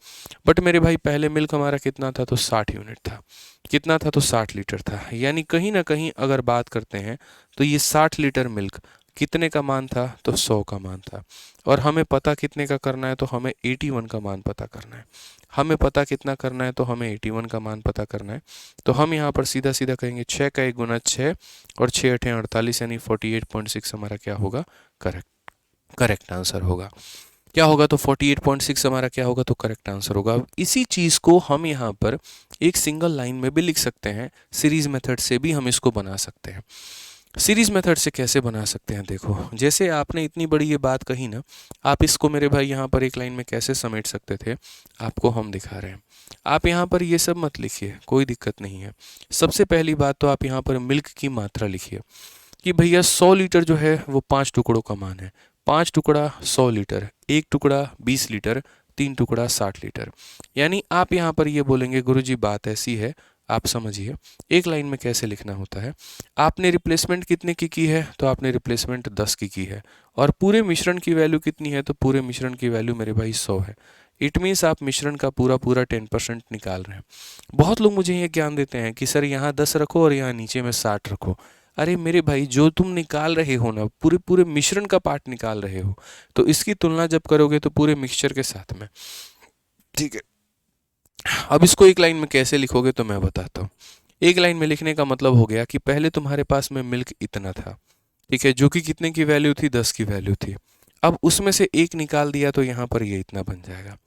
बट मेरे भाई पहले मिल्क हमारा कितना था, तो 60 यूनिट था। कितना था, तो 60 लीटर था। यानी कहीं ना कहीं अगर बात करते हैं तो ये 60 लीटर मिल्क कितने का मान था, तो 100 का मान था। और हमें पता कितने का करना है, तो हमें 81 का मान पता करना है। हमें पता कितना करना है, तो हमें 81 का मान पता करना है। तो हम यहाँ पर सीधा सीधा कहेंगे 6 का 1 गुना 6 और 6 8 48, यानी 48.6 हमारा क्या होगा, करेक्ट आंसर होगा। क्या होगा, तो 48.6 हमारा क्या होगा, तो करेक्ट आंसर होगा। अब इसी चीज़ को हम यहाँ पर एक सिंगल लाइन में भी लिख सकते हैं, सीरीज मेथड से भी हम इसको बना सकते हैं। सीरीज मेथड से कैसे बना सकते हैं, देखो जैसे आपने इतनी बड़ी ये बात कही ना, आप इसको मेरे भाई यहाँ पर एक लाइन में कैसे समेट सकते थे, आपको हम दिखा रहे हैं। आप यहाँ पर ये सब मत लिखिए, कोई दिक्कत नहीं है। सबसे पहली बात तो आप यहाँ पर मिल्क की मात्रा लिखिए कि भैया 100 लीटर जो है वो 5 टुकड़ों का मान है। 5 टुकड़ा 100 लीटर, 1 टुकड़ा 20 लीटर, 3 टुकड़ा 60 लीटर। यानी आप यहाँ पर ये बोलेंगे गुरुजी बात ऐसी है, आप समझिए एक लाइन में कैसे लिखना होता है। आपने रिप्लेसमेंट कितने की है, तो आपने रिप्लेसमेंट 10 की है, और पूरे मिश्रण की वैल्यू कितनी है, तो पूरे मिश्रण की वैल्यू मेरे भाई 100 है। इट मीन्स आप मिश्रण का पूरा पूरा 10% निकाल रहे हैं। बहुत लोग मुझे ये ज्ञान देते हैं कि सर यहाँ 10 रखो और यहाँ नीचे में 60 रखो। अरे मेरे भाई जो तुम निकाल रहे हो ना, पूरे पूरे मिश्रण का पार्ट निकाल रहे हो, तो इसकी तुलना जब करोगे तो पूरे मिक्सचर के साथ में, ठीक है। अब इसको एक लाइन में कैसे लिखोगे, तो मैं बताता हूँ। एक लाइन में लिखने का मतलब हो गया कि पहले तुम्हारे पास में मिल्क इतना था, ठीक है, जो कि कितने की वैल्यू थी, 10 की वैल्यू थी। अब उसमें से एक निकाल दिया तो यहाँ पर ये इतना बन जाएगा।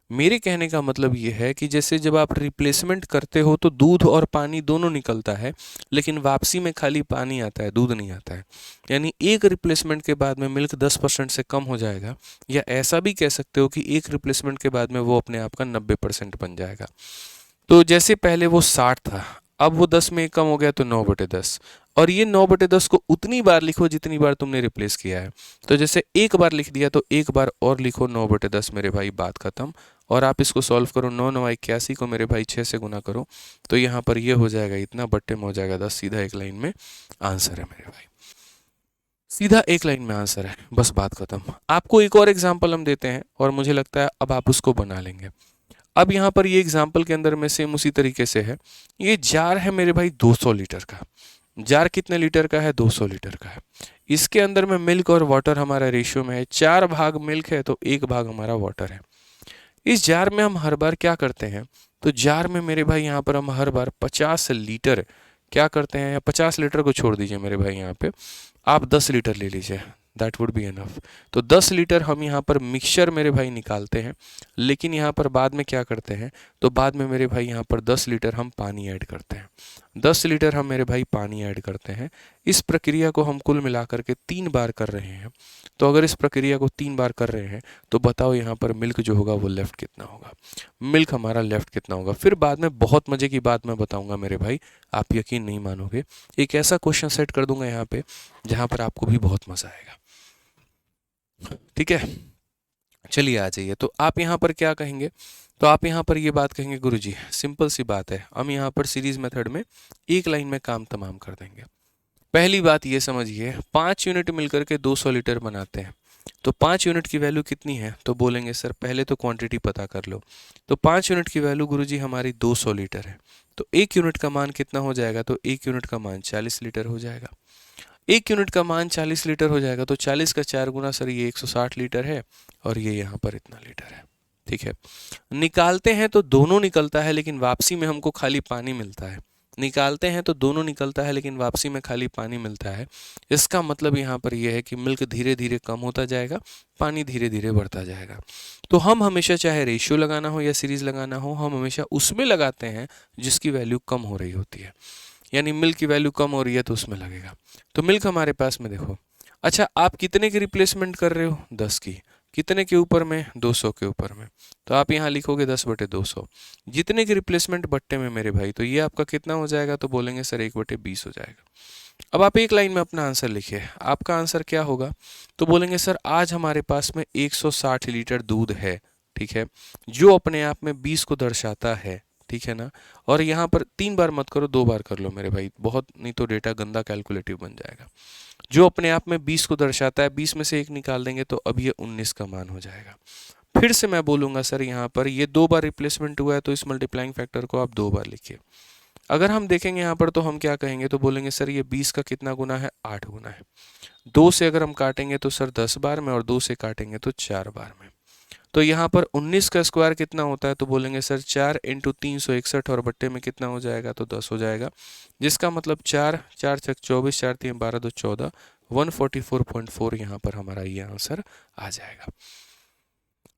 मेरे कहने का मतलब ये है कि जैसे जब आप रिप्लेसमेंट करते हो तो दूध और पानी दोनों निकलता है, लेकिन वापसी में खाली पानी आता है, दूध नहीं आता है। यानी एक रिप्लेसमेंट के बाद में मिल्क 10% से कम हो जाएगा, या ऐसा भी कह सकते हो कि एक रिप्लेसमेंट के बाद में वो अपने आप का 90% बन जाएगा। तो जैसे पहले वो 60 था, अब वो 10 में कम हो गया तो 9/10, और ये 9/10 को उतनी बार लिखो जितनी बार तुमने रिप्लेस किया है। तो जैसे एक बार लिख दिया तो एक बार और लिखो 9/10, मेरे भाई बात खत्म। और आप इसको सॉल्व करो, 9 9 81 को मेरे भाई 6 से गुना करो, तो यहाँ पर ये हो जाएगा इतना, बट्टे में हो जाएगा 10। सीधा एक लाइन में आंसर है मेरे भाई, सीधा एक लाइन में आंसर है, बस बात खत्म। आपको एक और एग्जाम्पल हम देते हैं और मुझे लगता है अब आप उसको बना लेंगे। अब यहाँ पर ये एग्जाम्पल के अंदर में सेम उसी तरीके से है। ये जार है मेरे भाई 200 लीटर का। जार कितने लीटर का है, 200 लीटर का है। इसके अंदर में मिल्क और वाटर हमारा रेशियो में है, 4 भाग मिल्क है तो 1 भाग हमारा वाटर है। इस जार में हम हर बार क्या करते हैं, तो जार में मेरे भाई यहाँ पर हम हर बार 50 लीटर क्या करते हैं, या 50 लीटर को छोड़ दीजिए मेरे भाई, यहाँ पे आप 10 लीटर ले लीजिए, दैट वुड बी एनफ। तो 10 लीटर हम यहाँ पर मिक्सचर मेरे भाई निकालते हैं, लेकिन यहाँ पर बाद में क्या करते हैं, तो बाद में मेरे भाई यहाँ पर 10 लीटर हम पानी ऐड करते हैं। 10 लीटर हम मेरे भाई पानी ऐड करते हैं। इस प्रक्रिया को हम कुल मिलाकर के 3 बार कर रहे हैं। तो अगर इस प्रक्रिया को 3 बार कर रहे हैं तो बताओ यहाँ पर मिल्क जो होगा वो लेफ्ट कितना होगा, मिल्क हमारा लेफ्ट कितना होगा। फिर बाद में बहुत मजे की बात मैं बताऊंगा मेरे भाई, आप यकीन नहीं मानोगे। एक ऐसा क्वेश्चन सेट कर दूंगा यहाँ पे जहाँ पर आपको भी बहुत मजा आएगा, ठीक है। चलिए आ जाइए। तो आप यहाँ पर क्या कहेंगे, तो आप यहाँ पर ये बात कहेंगे गुरुजी सिंपल सी बात है, हम यहाँ पर सीरीज मेथड में एक लाइन में काम तमाम कर देंगे। पहली बात ये समझिए, 5 यूनिट मिलकर के 200 लीटर बनाते हैं। तो 5 यूनिट की वैल्यू कितनी है, तो बोलेंगे सर पहले तो क्वांटिटी पता कर लो। तो 5 यूनिट की वैल्यू गुरुजी हमारी 200 लीटर है। तो 1 यूनिट का मान कितना हो जाएगा, तो 1 यूनिट का मान 40 लीटर हो जाएगा। 1 यूनिट का मान 40 लीटर हो जाएगा, तो 40 का 4 गुना सर ये 160 लीटर है, और ये यहाँ पर इतना लीटर है, ठीक है। निकालते हैं तो दोनों निकलता है, लेकिन वापसी में हमको खाली पानी मिलता है। निकालते हैं तो दोनों निकलता है, लेकिन वापसी में खाली पानी मिलता है। इसका मतलब यहाँ पर यह है कि मिल्क धीरे धीरे कम होता जाएगा, पानी धीरे धीरे बढ़ता जाएगा। तो हम हमेशा चाहे रेशियो लगाना हो या सीरीज लगाना हो, हम हमेशा उसमें लगाते हैं जिसकी वैल्यू कम हो रही होती है। यानी मिल्क की वैल्यू कम हो रही है तो उसमें लगेगा। तो मिल्क हमारे पास में देखो, अच्छा आप कितने की रिप्लेसमेंट कर रहे हो? 10 की। कितने के ऊपर में? 200 के ऊपर में। तो आप यहाँ लिखोगे 10/200। जितने की रिप्लेसमेंट बट्टे में मेरे भाई, तो ये आपका कितना हो जाएगा? तो बोलेंगे सर 1/20 हो जाएगा। अब आप एक लाइन में अपना आंसर लिखिए, आपका आंसर क्या होगा? तो बोलेंगे सर आज हमारे पास में 160 लीटर दूध है, ठीक है, जो अपने आप में 20 को दर्शाता है, ठीक है ना। और यहाँ पर 3 बार मत करो, 2 बार कर लो मेरे भाई, बहुत नहीं तो डेटा गंदा कैलकुलेटिव बन जाएगा। जो अपने आप में 20 को दर्शाता है, 20 में से 1 निकाल देंगे तो अब ये 19 का मान हो जाएगा। फिर से मैं बोलूंगा सर यहाँ पर ये 2 बार रिप्लेसमेंट हुआ है तो इस मल्टीप्लाइंग फैक्टर को आप 2 बार लिखिए। अगर हम देखेंगे यहाँ पर तो हम क्या कहेंगे? तो बोलेंगे सर ये 20 का कितना गुना है? 8 गुना है। 2 से अगर हम काटेंगे तो सर 10 बार में, और 2 से काटेंगे तो 4 बार में। तो यहाँ पर 19 का स्क्वायर कितना होता है? तो बोलेंगे सर 4 × 361, और बट्टे में कितना हो जाएगा? तो 10 हो जाएगा। जिसका मतलब 4 4 छक 24, 4 3 12 2 14, 144.4 यहाँ पर हमारा ये आंसर आ जाएगा।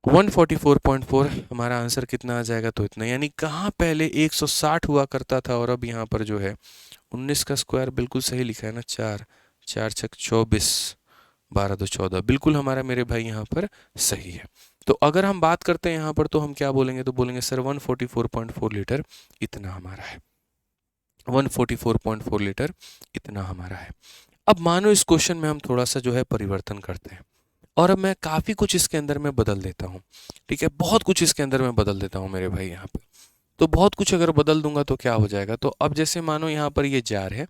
144.4 हमारा आंसर कितना आ जाएगा? तो इतना। यानी कहाँ पहले 160 हुआ करता था और अब यहाँ पर जो है 19 का स्क्वायर बिल्कुल सही लिखा है ना, 4 4 छक 24, 12 2 14, बिल्कुल हमारा मेरे भाई यहाँ पर सही है। तो अगर हम बात करते हैं यहाँ पर तो हम क्या बोलेंगे? तो बोलेंगे सर 144.4 लीटर इतना हमारा है। 144.4 लीटर इतना हमारा है। अब मानो इस क्वेश्चन में हम थोड़ा सा जो है परिवर्तन करते हैं, और अब मैं काफ़ी कुछ इसके अंदर में बदल देता हूँ, ठीक है, बहुत कुछ इसके अंदर में बदल देता हूँ मेरे भाई यहाँ पे। तो बहुत कुछ अगर बदल दूंगा तो क्या हो जाएगा? तो अब जैसे मानो यहाँ पर ये जार है,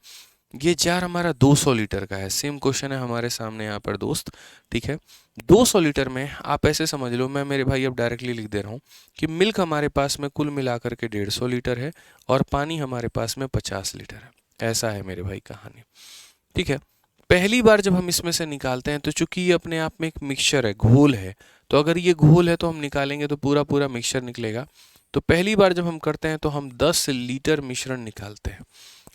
ये जार हमारा 200 लीटर का है। सेम क्वेश्चन है हमारे सामने यहाँ पर दोस्त, ठीक है। 200 लीटर में आप ऐसे समझ लो, मैं मेरे भाई अब डायरेक्टली लिख दे रहा हूँ कि मिल्क हमारे पास में कुल मिलाकर के 150 लीटर है और पानी हमारे पास में 50 लीटर है। ऐसा है मेरे भाई कहानी, ठीक है। पहली बार जब हम इसमें से निकालते हैं तो चूंकि ये अपने आप में एक मिक्सचर है, घोल है, तो अगर ये घोल है तो हम निकालेंगे तो पूरा पूरा मिक्सचर निकलेगा। तो पहली बार जब हम करते हैं तो हम 10 लीटर मिश्रण निकालते हैं,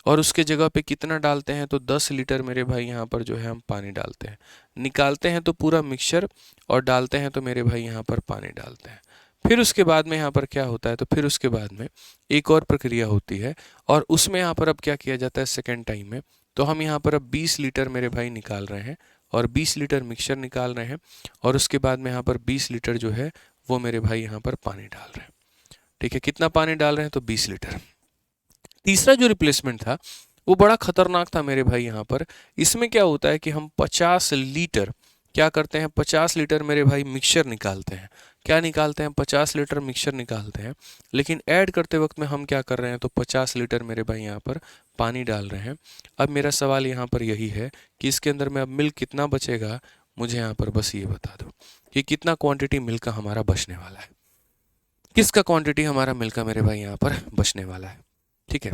और उसके जगह पे कितना डालते हैं? तो 10 लीटर मेरे भाई यहाँ पर जो है हम पानी डालते हैं। निकालते हैं तो पूरा मिक्सचर, और डालते हैं तो मेरे भाई यहाँ पर पानी डालते हैं। फिर उसके बाद में यहाँ पर क्या होता है? तो फिर उसके बाद में एक और प्रक्रिया होती है, और उसमें यहाँ पर अब क्या किया जाता है सेकेंड टाइम में? तो हम यहाँ पर अब 20 लीटर मेरे भाई निकाल रहे हैं, और 20 लीटर मिक्सचर निकाल रहे हैं, और उसके बाद में यहाँ पर 20 लीटर जो है वो मेरे भाई यहाँ पर पानी डाल रहे हैं, ठीक है। कितना पानी डाल रहे हैं? तो 20 लीटर। तीसरा जो रिप्लेसमेंट था वो बड़ा खतरनाक था मेरे भाई यहाँ पर। इसमें क्या होता है कि हम 50 लीटर क्या करते हैं? 50 लीटर मेरे भाई मिक्सचर निकालते हैं। क्या निकालते हैं? 50 लीटर मिक्सचर निकालते हैं, लेकिन ऐड करते वक्त में हम क्या कर रहे हैं? तो 50 लीटर मेरे भाई यहाँ पर पानी डाल रहे हैं। अब मेरा सवाल यहाँ पर यही है कि इसके अंदर में अब मिल्क कितना बचेगा? मुझे यहाँ पर बस ये बता दो कि कितना क्वांटिटी मिल्क का हमारा बचने वाला है। किसका क्वांटिटी हमारा मिल्क का मेरे भाई यहाँ पर बचने वाला है, ठीक है।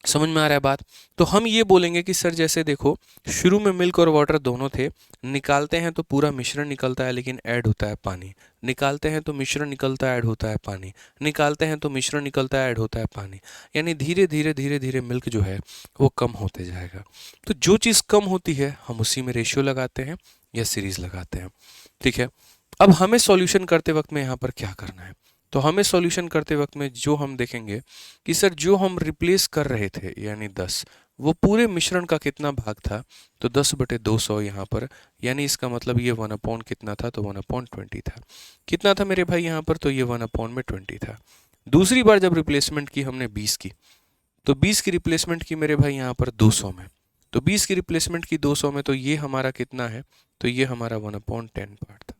समझ में आ रहा है बात? तो हम ये बोलेंगे कि सर जैसे देखो, शुरू में मिल्क और वाटर दोनों थे, निकालते हैं तो पूरा मिश्रण निकलता है लेकिन ऐड होता है पानी, निकालते हैं तो मिश्रण निकलता है ऐड होता है पानी, निकालते हैं तो मिश्रण निकलता है ऐड होता है पानी। यानी धीरे धीरे धीरे धीरे मिल्क जो है वो कम होते जाएगा। तो जो चीज़ कम होती है हम उसी में रेशियो लगाते हैं या सीरीज लगाते हैं, ठीक है। अब हमें सॉल्यूशन करते वक्त में यहाँ पर क्या करना है? तो हमें सॉल्यूशन करते वक्त में जो हम देखेंगे कि सर जो हम रिप्लेस कर रहे थे यानी 10, वो पूरे मिश्रण का कितना भाग था? तो 10/200 यहाँ पर, यानी इसका मतलब ये 1/, कितना था? तो 1/20 था। कितना था मेरे भाई यहाँ पर? तो ये 1/20 था। दूसरी बार जब रिप्लेसमेंट की हमने 20 की, तो 20 की रिप्लेसमेंट की मेरे भाई यहाँ पर 200 में, तो 20 की रिप्लेसमेंट की 200 में, तो ये हमारा कितना है? तो ये हमारा 1/10 पार्ट था।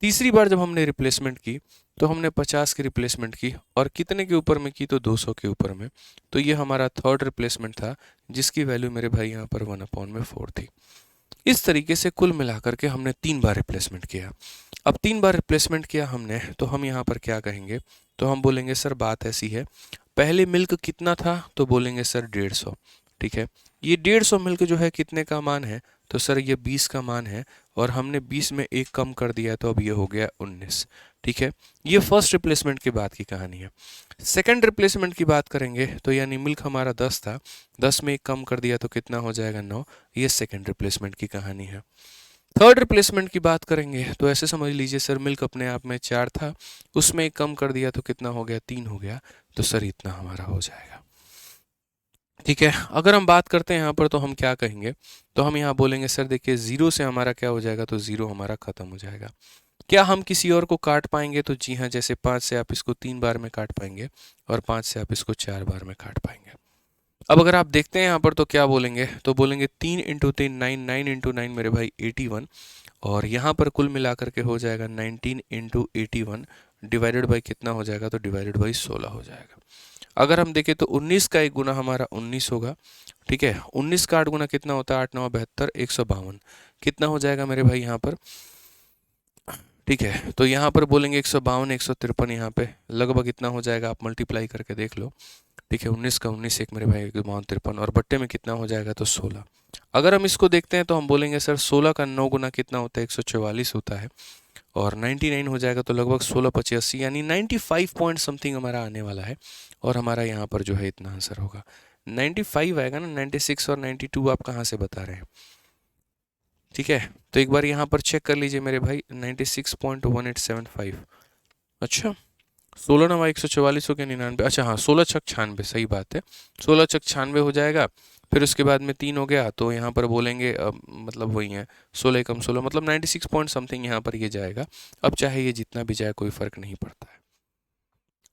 तीसरी बार जब हमने रिप्लेसमेंट की तो हमने 50 की रिप्लेसमेंट की, और कितने के ऊपर में की? तो 200 के ऊपर में। तो ये हमारा थर्ड रिप्लेसमेंट था जिसकी वैल्यू मेरे भाई यहाँ पर 1/4 थी। इस तरीके से कुल मिलाकर के हमने 3 बार रिप्लेसमेंट किया। अब 3 बार रिप्लेसमेंट किया हमने, तो हम यहाँ पर क्या कहेंगे? तो हम बोलेंगे सर बात ऐसी है, पहले मिल्क कितना था? तो बोलेंगे सर 150, ठीक है। ये 150 मिल्क जो है कितने का मान है, तो सर ये 20 का मान है, और हमने 20 में एक कम कर दिया तो अब ये हो गया 19। ठीक है, ये फर्स्ट रिप्लेसमेंट के बाद की कहानी है। सेकंड रिप्लेसमेंट की बात करेंगे तो यानी मिल्क हमारा 10 था, 10 में एक कम कर दिया तो कितना हो जाएगा 9। ये सेकंड रिप्लेसमेंट की कहानी है। थर्ड रिप्लेसमेंट की बात करेंगे तो ऐसे समझ लीजिए सर मिल्क अपने आप में 4 था, उसमें एक कम कर दिया तो कितना हो गया 3 हो गया, तो सर इतना हमारा हो जाएगा। ठीक है, अगर हम बात करते हैं यहाँ पर तो हम क्या कहेंगे, तो हम यहाँ बोलेंगे सर देखिए 0 से हमारा क्या हो जाएगा, तो 0 हमारा खत्म हो जाएगा। क्या हम किसी और को काट पाएंगे, तो जी हाँ, जैसे 5 से आप इसको 3 बार में काट पाएंगे और 5 से आप इसको 4 बार में काट पाएंगे। अब अगर आप देखते हैं यहाँ पर तो क्या बोलेंगे, तो बोलेंगे 3 इंटू 3 9, 9 इंटू 9 मेरे भाई 81, और यहाँ पर कुल मिलाकर के हो जाएगा 19 इंटू 81 डिवाइडेड बाई कितना हो जाएगा, तो डिवाइडेड बाई 16 हो जाएगा। अगर हम देखें तो 19 का एक गुना हमारा 19 होगा। ठीक है, 19 का 8 गुना कितना होता है, 8 9 72, 152 कितना हो जाएगा मेरे भाई यहाँ पर। ठीक है, तो यहाँ पर बोलेंगे 152 153, यहाँ पे लगभग इतना हो जाएगा, आप मल्टीप्लाई करके देख लो। ठीक है, 19 का 19 एक मेरे भाई 53, और बट्टे में कितना हो जाएगा, तो 16। अगर हम इसको देखते हैं तो हम बोलेंगे सर 16 का 9 गुना कितना होता है, 144 होता है, और 99 हो जाएगा, तो लगभग 16 25 80 यानी 95 पॉइंट समथिंग हमारा आने वाला है, और हमारा यहाँ पर जो है इतना आंसर होगा 95 आएगा ना। 96 और 92 आप कहाँ से बता रहे हैं। ठीक है, तो एक बार यहाँ पर चेक कर लीजिए मेरे भाई, 96.1875। अच्छा, 16 नवा 144 हो गया 99, अच्छा हाँ 16 छक 96, सही बात है, 16 छक 96 हो जाएगा। फिर उसके बाद में 3 हो गया, तो यहाँ पर बोलेंगे मतलब वही है 16 कम 16 मतलब 96 पॉइंट समथिंग यहाँ पर ये जाएगा। अब चाहे ये जितना भी जाए कोई फ़र्क नहीं पड़ता है।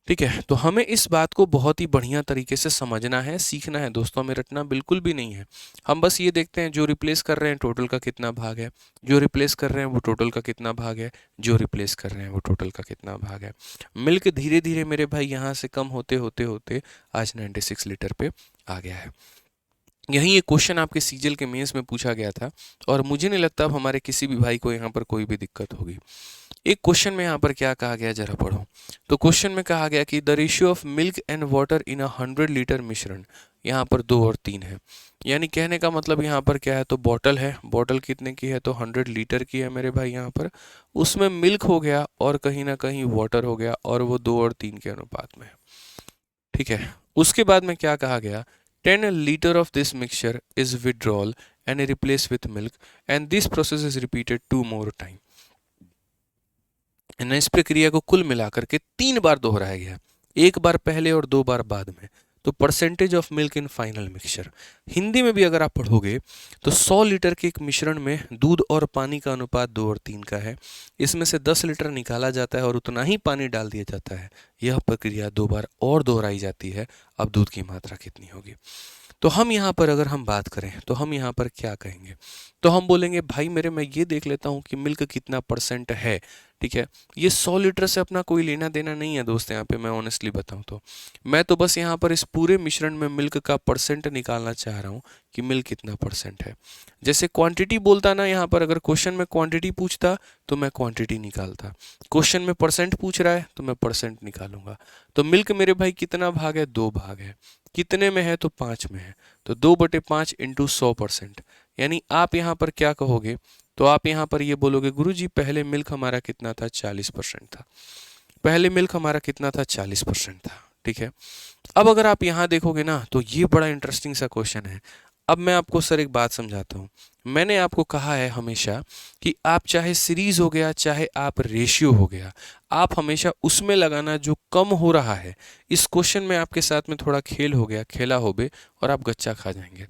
ठीक है, तो हमें इस बात को बहुत ही बढ़िया तरीके से समझना है, सीखना है दोस्तों, हमें रटना बिल्कुल भी नहीं है। हम बस ये देखते हैं जो रिप्लेस कर रहे हैं टोटल का कितना भाग है, जो रिप्लेस कर रहे हैं वो टोटल का कितना भाग है, जो रिप्लेस कर रहे हैं वो टोटल का कितना भाग है। मिल्क धीरे धीरे मेरे भाई यहाँ से कम होते होते होते आज 96 लीटर पे आ गया है। यही ये क्वेश्चन आपके सीजल के मेंस में पूछा गया था, और मुझे नहीं लगता अब हमारे किसी भी भाई को यहाँ पर कोई भी दिक्कत होगी। एक क्वेश्चन में यहाँ पर क्या कहा गया जरा पढ़ो। तो क्वेश्चन में कहा गया कि the ratio of milk and water in a 100 litre मिश्रण, यहाँ पर 2 और 3 है। यानी कहने का मतलब यहाँ पर क्या है, तो बॉटल है, बॉटल कितने की है, तो 100 लीटर की है मेरे भाई, यहाँ पर उसमें मिल्क हो गया और कहीं ना कहीं वाटर हो गया, और वो 2 और 3 के अनुपात में है। ठीक है, उसके बाद में क्या कहा गया, 10 litre of this mixture is withdrawal and replace with milk and this process is repeated 2 more time. इस प्रक्रिया को कुल मिलाकर के 3 बार दोहराया गया, 1 बार पहले और 2 बार बाद में। तो percentage of milk in final mixture, Hindi में भी अगर आप पढ़ोगे तो 100 लीटर के एक मिश्रण में दूध और पानी का अनुपात 2 और 3 का है। इसमें से 10 लीटर निकाला जाता है और उतना ही पानी डाल दिया जाता है। यह प्रक्रिया 2 बार और दोहराई जाती है। अब दूध की मात्रा कितनी होगी। तो हम यहाँ पर अगर हम बात करें तो हम यहाँ पर क्या कहेंगे, तो हम बोलेंगे भाई मेरे मैं ये देख लेता हूँ कि मिल्क कितना परसेंट है। ठीक है, ये 100 लीटर से अपना कोई लेना देना नहीं है दोस्त, यहाँ पे मैं ऑनेस्टली बताऊँ तो मैं तो बस यहाँ पर इस पूरे मिश्रण में मिल्क का परसेंट निकालना चाह रहा हूँ कि मिल्क कितना परसेंट है। जैसे क्वांटिटी बोलता ना, यहाँ पर अगर क्वेश्चन में क्वांटिटी पूछता तो मैं क्वांटिटी निकालता, क्वेश्चन में परसेंट पूछ रहा है तो मैं परसेंट निकालूंगा। तो मिल्क मेरे भाई कितना भाग है, 2 भाग है। कितने में है, तो 5 में है, तो 2/5 इंटू 100%। यानी आप यहाँ पर क्या कहोगे, तो आप यहाँ पर ये बोलोगे गुरुजी पहले मिल्क हमारा कितना था, 40% था। पहले मिल्क हमारा कितना था, 40% था। ठीक है, अब अगर आप यहाँ देखोगे ना तो ये बड़ा इंटरेस्टिंग सा क्वेश्चन है। अब मैं आपको सर एक बात समझाता हूँ। मैंने आपको कहा है हमेशा कि आप चाहे सीरीज हो गया चाहे आप रेशियो हो गया, आप हमेशा उसमें लगाना जो कम हो रहा है। इस क्वेश्चन में आपके साथ में थोड़ा खेल हो गया, खेला हो बे, और आप गच्चा खा जाएंगे।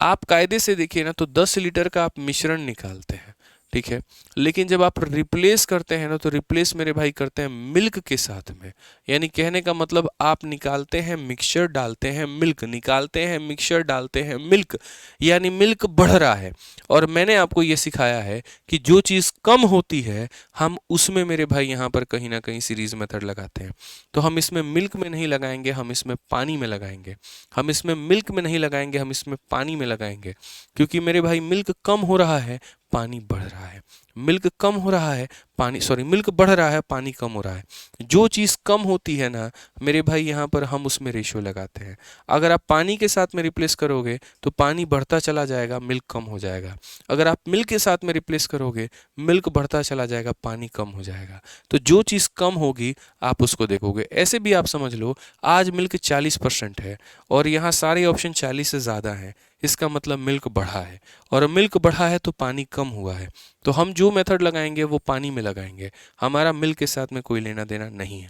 आप कायदे से देखिए ना तो 10 लीटर का आप मिश्रण निकालते हैं। ठीक है, लेकिन जब आप रिप्लेस करते हैं ना तो रिप्लेस मेरे भाई करते हैं मिल्क के साथ में। यानी कहने का मतलब आप निकालते हैं मिक्सचर, डालते हैं मिल्क, निकालते हैं मिक्सचर, डालते हैं मिल्क, यानी मिल्क बढ़ रहा है। और मैंने आपको ये सिखाया है कि जो चीज़ कम होती है हम उसमें मेरे भाई यहाँ पर कहीं ना कहीं सीरीज मेथड लगाते हैं। तो हम इसमें मिल्क में नहीं लगाएंगे, हम इसमें पानी में लगाएंगे। हम इसमें मिल्क में नहीं लगाएंगे, हम इसमें पानी में लगाएंगे, क्योंकि मेरे भाई मिल्क कम हो रहा है, पानी बढ़ रहा है। मिल्क कम हो रहा है, मिल्क बढ़ रहा है, पानी कम हो रहा है। जो चीज़ कम होती है ना मेरे भाई, यहाँ पर हम उसमें रेशियो लगाते हैं। अगर आप पानी के साथ में रिप्लेस करोगे तो पानी बढ़ता चला जाएगा, मिल्क कम हो जाएगा। अगर आप मिल्क के साथ में रिप्लेस करोगे, मिल्क बढ़ता चला जाएगा, पानी कम हो जाएगा। तो जो चीज़ कम होगी आप उसको देखोगे। ऐसे भी आप समझ लो, आज मिल्क 40% है और यहाँ सारे ऑप्शन 40 से ज़्यादा हैं, इसका मतलब मिल्क बढ़ा है, और मिल्क बढ़ा है तो पानी कम हुआ है। तो हम जो मेथड लगाएंगे वो पानी में लगाएंगे, हमारा मिल्क के साथ में कोई लेना देना नहीं है,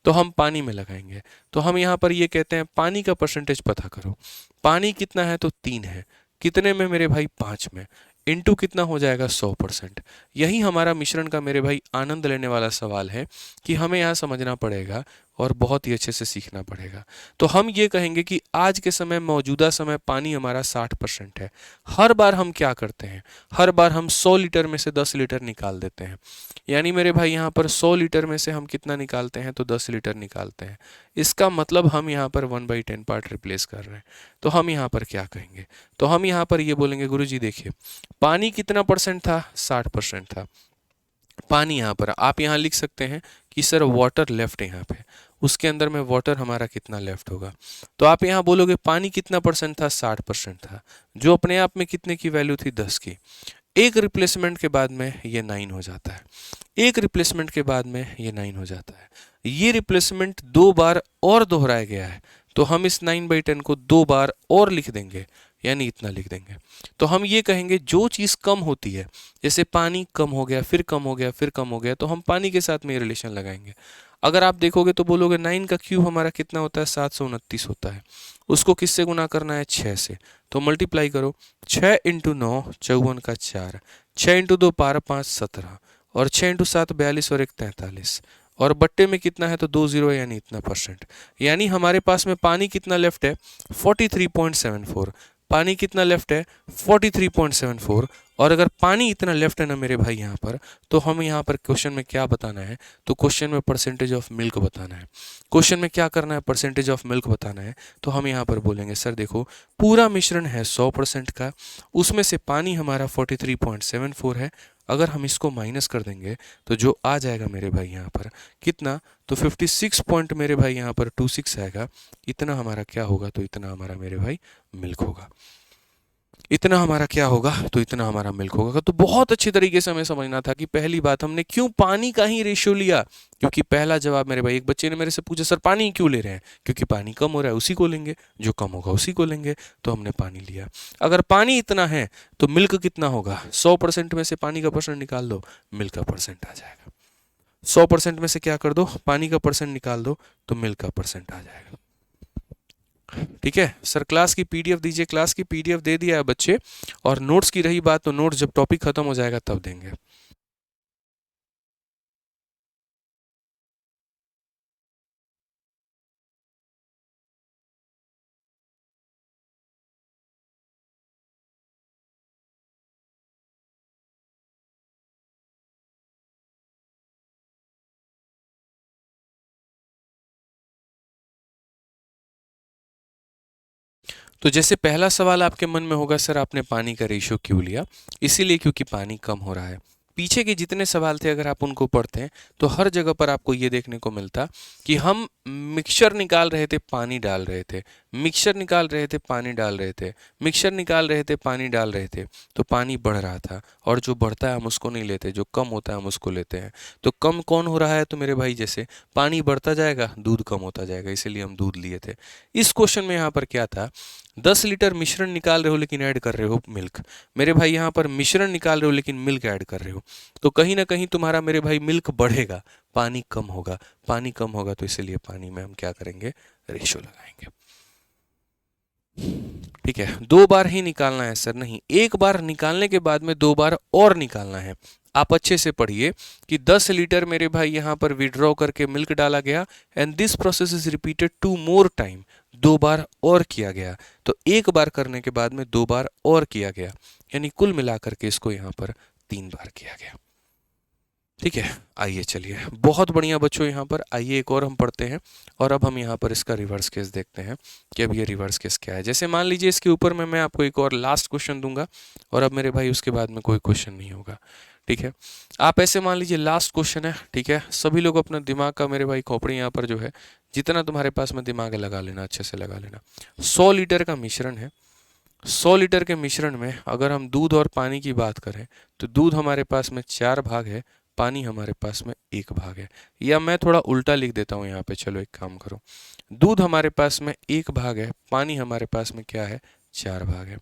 तो हम पानी में लगाएंगे। तो हम यहाँ पर ये कहते हैं पानी का परसेंटेज पता करो। पानी कितना है तो 3 है, कितने में मेरे भाई 5 में, इनटू कितना हो जाएगा 100%। यही हमारा मिश्रण का मेरे भाई आनंद लेने वाला सवाल है कि हमें यहाँ समझना पड़ेगा और बहुत ही अच्छे से सीखना पड़ेगा। तो हम ये कहेंगे कि आज के समय, मौजूदा समय, पानी हमारा 60% है। हर बार हम क्या करते हैं, हर बार हम 100 लीटर में से 10 लीटर निकाल देते हैं। यानी मेरे भाई यहाँ पर 100 लीटर में से हम कितना निकालते हैं तो 10 लीटर निकालते हैं। इसका मतलब हम यहाँ पर 1/10 पार्ट रिप्लेस कर रहे हैं। तो हम यहाँ पर क्या कहेंगे, तो हम यहाँ पर ये बोलेंगे, गुरुजी देखिए पानी कितना परसेंट था, 60% था। पानी यहाँ पर आप यहाँ लिख सकते हैं कि सर वाटर लेफ्ट यहाँ पे, उसके अंदर में वाटर हमारा कितना लेफ्ट होगा। तो आप यहाँ बोलोगे पानी कितना परसेंट था, 60% था, जो अपने आप में कितने की वैल्यू थी, 10 की। एक रिप्लेसमेंट के बाद में ये 9 हो जाता है, एक रिप्लेसमेंट के बाद में ये 9 हो जाता है। ये रिप्लेसमेंट 2 बार और दोहराया गया है, तो हम इस 9/10 को 2 बार और लिख देंगे, यानी इतना लिख देंगे। तो हम ये कहेंगे जो चीज़ कम होती है, जैसे पानी कम हो गया, फिर कम हो गया, फिर कम हो गया, तो हम पानी के साथ में ये रिलेशन लगाएंगे। अगर आप देखोगे तो बोलोगे 9 का क्यूब हमारा कितना होता है, 729 होता है। उसको किससे गुना करना है, 6 से। तो मल्टीप्लाई करो, 6 × 9 54 का 4, 6 × 2 12 5 17, और 6 × 7 42 और 1 43, और बट्टे में कितना है तो 2 0 है, यानी इतना परसेंट। यानी हमारे पास में पानी कितना लेफ्ट है, 43.74। पानी कितना लेफ्ट है, 43.74। और अगर पानी इतना लेफ्ट है ना मेरे भाई यहाँ पर, तो हम यहाँ पर क्वेश्चन में क्या बताना है, तो क्वेश्चन में परसेंटेज ऑफ मिल्क बताना है। क्वेश्चन में क्या करना है, परसेंटेज ऑफ मिल्क बताना है। तो हम यहाँ पर बोलेंगे सर देखो पूरा मिश्रण है 100% का, उसमें से पानी हमारा 43.74 है। अगर हम इसको माइनस कर देंगे तो जो आ जाएगा मेरे भाई यहाँ पर कितना, तो 56 पॉइंट मेरे भाई यहाँ पर 26 आएगा। इतना हमारा क्या होगा, तो इतना हमारा मेरे भाई मिल्क होगा। इतना हमारा क्या होगा, तो इतना हमारा मिल्क होगा। तो बहुत अच्छी तरीके से हमें समझना था कि पहली बात हमने क्यों पानी का ही रेशियो लिया, क्योंकि पहला जवाब मेरे भाई, एक बच्चे ने मेरे से पूछा सर पानी क्यों ले रहे हैं, क्योंकि पानी कम हो रहा है, उसी को लेंगे, जो कम होगा उसी को लेंगे, तो हमने पानी लिया। अगर पानी इतना है तो मिल्क कितना होगा, 100% में से पानी का परसेंट निकाल दो, मिल्क का परसेंट आ जाएगा। 100% में से क्या कर दो, पानी का परसेंट निकाल दो, तो मिल्क का परसेंट आ जाएगा। ठीक है सर, क्लास की पीडीएफ दीजिए। क्लास की पीडीएफ दे दिया है बच्चे, और नोट्स की रही बात, तो नोट्स जब टॉपिक खत्म हो जाएगा तब देंगे। तो जैसे पहला सवाल आपके मन में होगा सर आपने पानी का रेशियो क्यों लिया, इसीलिए क्योंकि पानी कम हो रहा है। पीछे के जितने सवाल थे अगर आप उनको पढ़ते हैं तो हर जगह पर आपको ये देखने को मिलता कि हम मिक्सचर निकाल रहे थे, पानी डाल रहे थे, मिक्सचर निकाल रहे थे, पानी डाल रहे थे, मिक्सचर निकाल रहे थे, पानी डाल रहे थे, तो पानी बढ़ रहा था। और जो बढ़ता है हम उसको नहीं लेते, जो कम होता है हम उसको लेते हैं। तो कम कौन हो रहा है, तो मेरे भाई जैसे पानी बढ़ता जाएगा दूध कम होता जाएगा, इसीलिए हम दूध लिए थे। इस क्वेश्चन में यहाँ पर क्या था, 10 लीटर मिश्रण निकाल रहे हो लेकिन ऐड कर रहे हो मिल्क। मेरे भाई यहाँ पर मिश्रण निकाल रहे हो लेकिन मिल्क ऐड कर रहे हो, तो कहीं ना कहीं तुम्हारा मेरे भाई मिल्क बढ़ेगा, पानी कम होगा। पानी कम होगा तो इसलिए पानी में हम क्या करेंगे, रेशो लगाएंगे। ठीक है, 2 बार ही निकालना है सर, नहीं, एक बार निकालने के बाद में 2 बार और निकालना है। आप अच्छे से पढ़िए कि 10 लीटर मेरे भाई यहाँ पर विड्रॉ करके मिल्क डाला गया, and this process is repeated 2 more time, 2 बार और किया गया। तो एक बार करने के बाद में 2 बार और किया गया, यानी कुल मिलाकर के इसको यहाँ पर 3 बार किया गया। ठीक है, आइए चलिए, बहुत बढ़िया बच्चों, यहाँ पर आइए एक और हम पढ़ते हैं, और अब हम यहाँ पर इसका रिवर्स केस देखते हैं कि अब ये रिवर्स केस क्या है। जैसे मान लीजिए इसके ऊपर में मैं आपको एक और लास्ट क्वेश्चन दूंगा, और अब मेरे भाई उसके बाद में कोई क्वेश्चन नहीं होगा। ठीक है। आप ऐसे मान लीजिए लास्ट क्वेश्चन है, ठीक है, सभी लोग अपना दिमाग का मेरे भाई खोपड़ी यहाँ पर जो है जितना तुम्हारे पास में दिमाग है लगा लेना, अच्छे से लगा लेना। 100 लीटर का मिश्रण है। 100 लीटर के मिश्रण में अगर हम दूध और पानी की बात करें तो दूध हमारे पास में 4 भाग है, पानी हमारे पास में 1 भाग है। या मैं थोड़ा उल्टा लिख देता हूँ यहाँ पे, चलो एक काम करो, दूध हमारे पास में 1 भाग है, पानी हमारे पास में क्या है, 4 भाग है।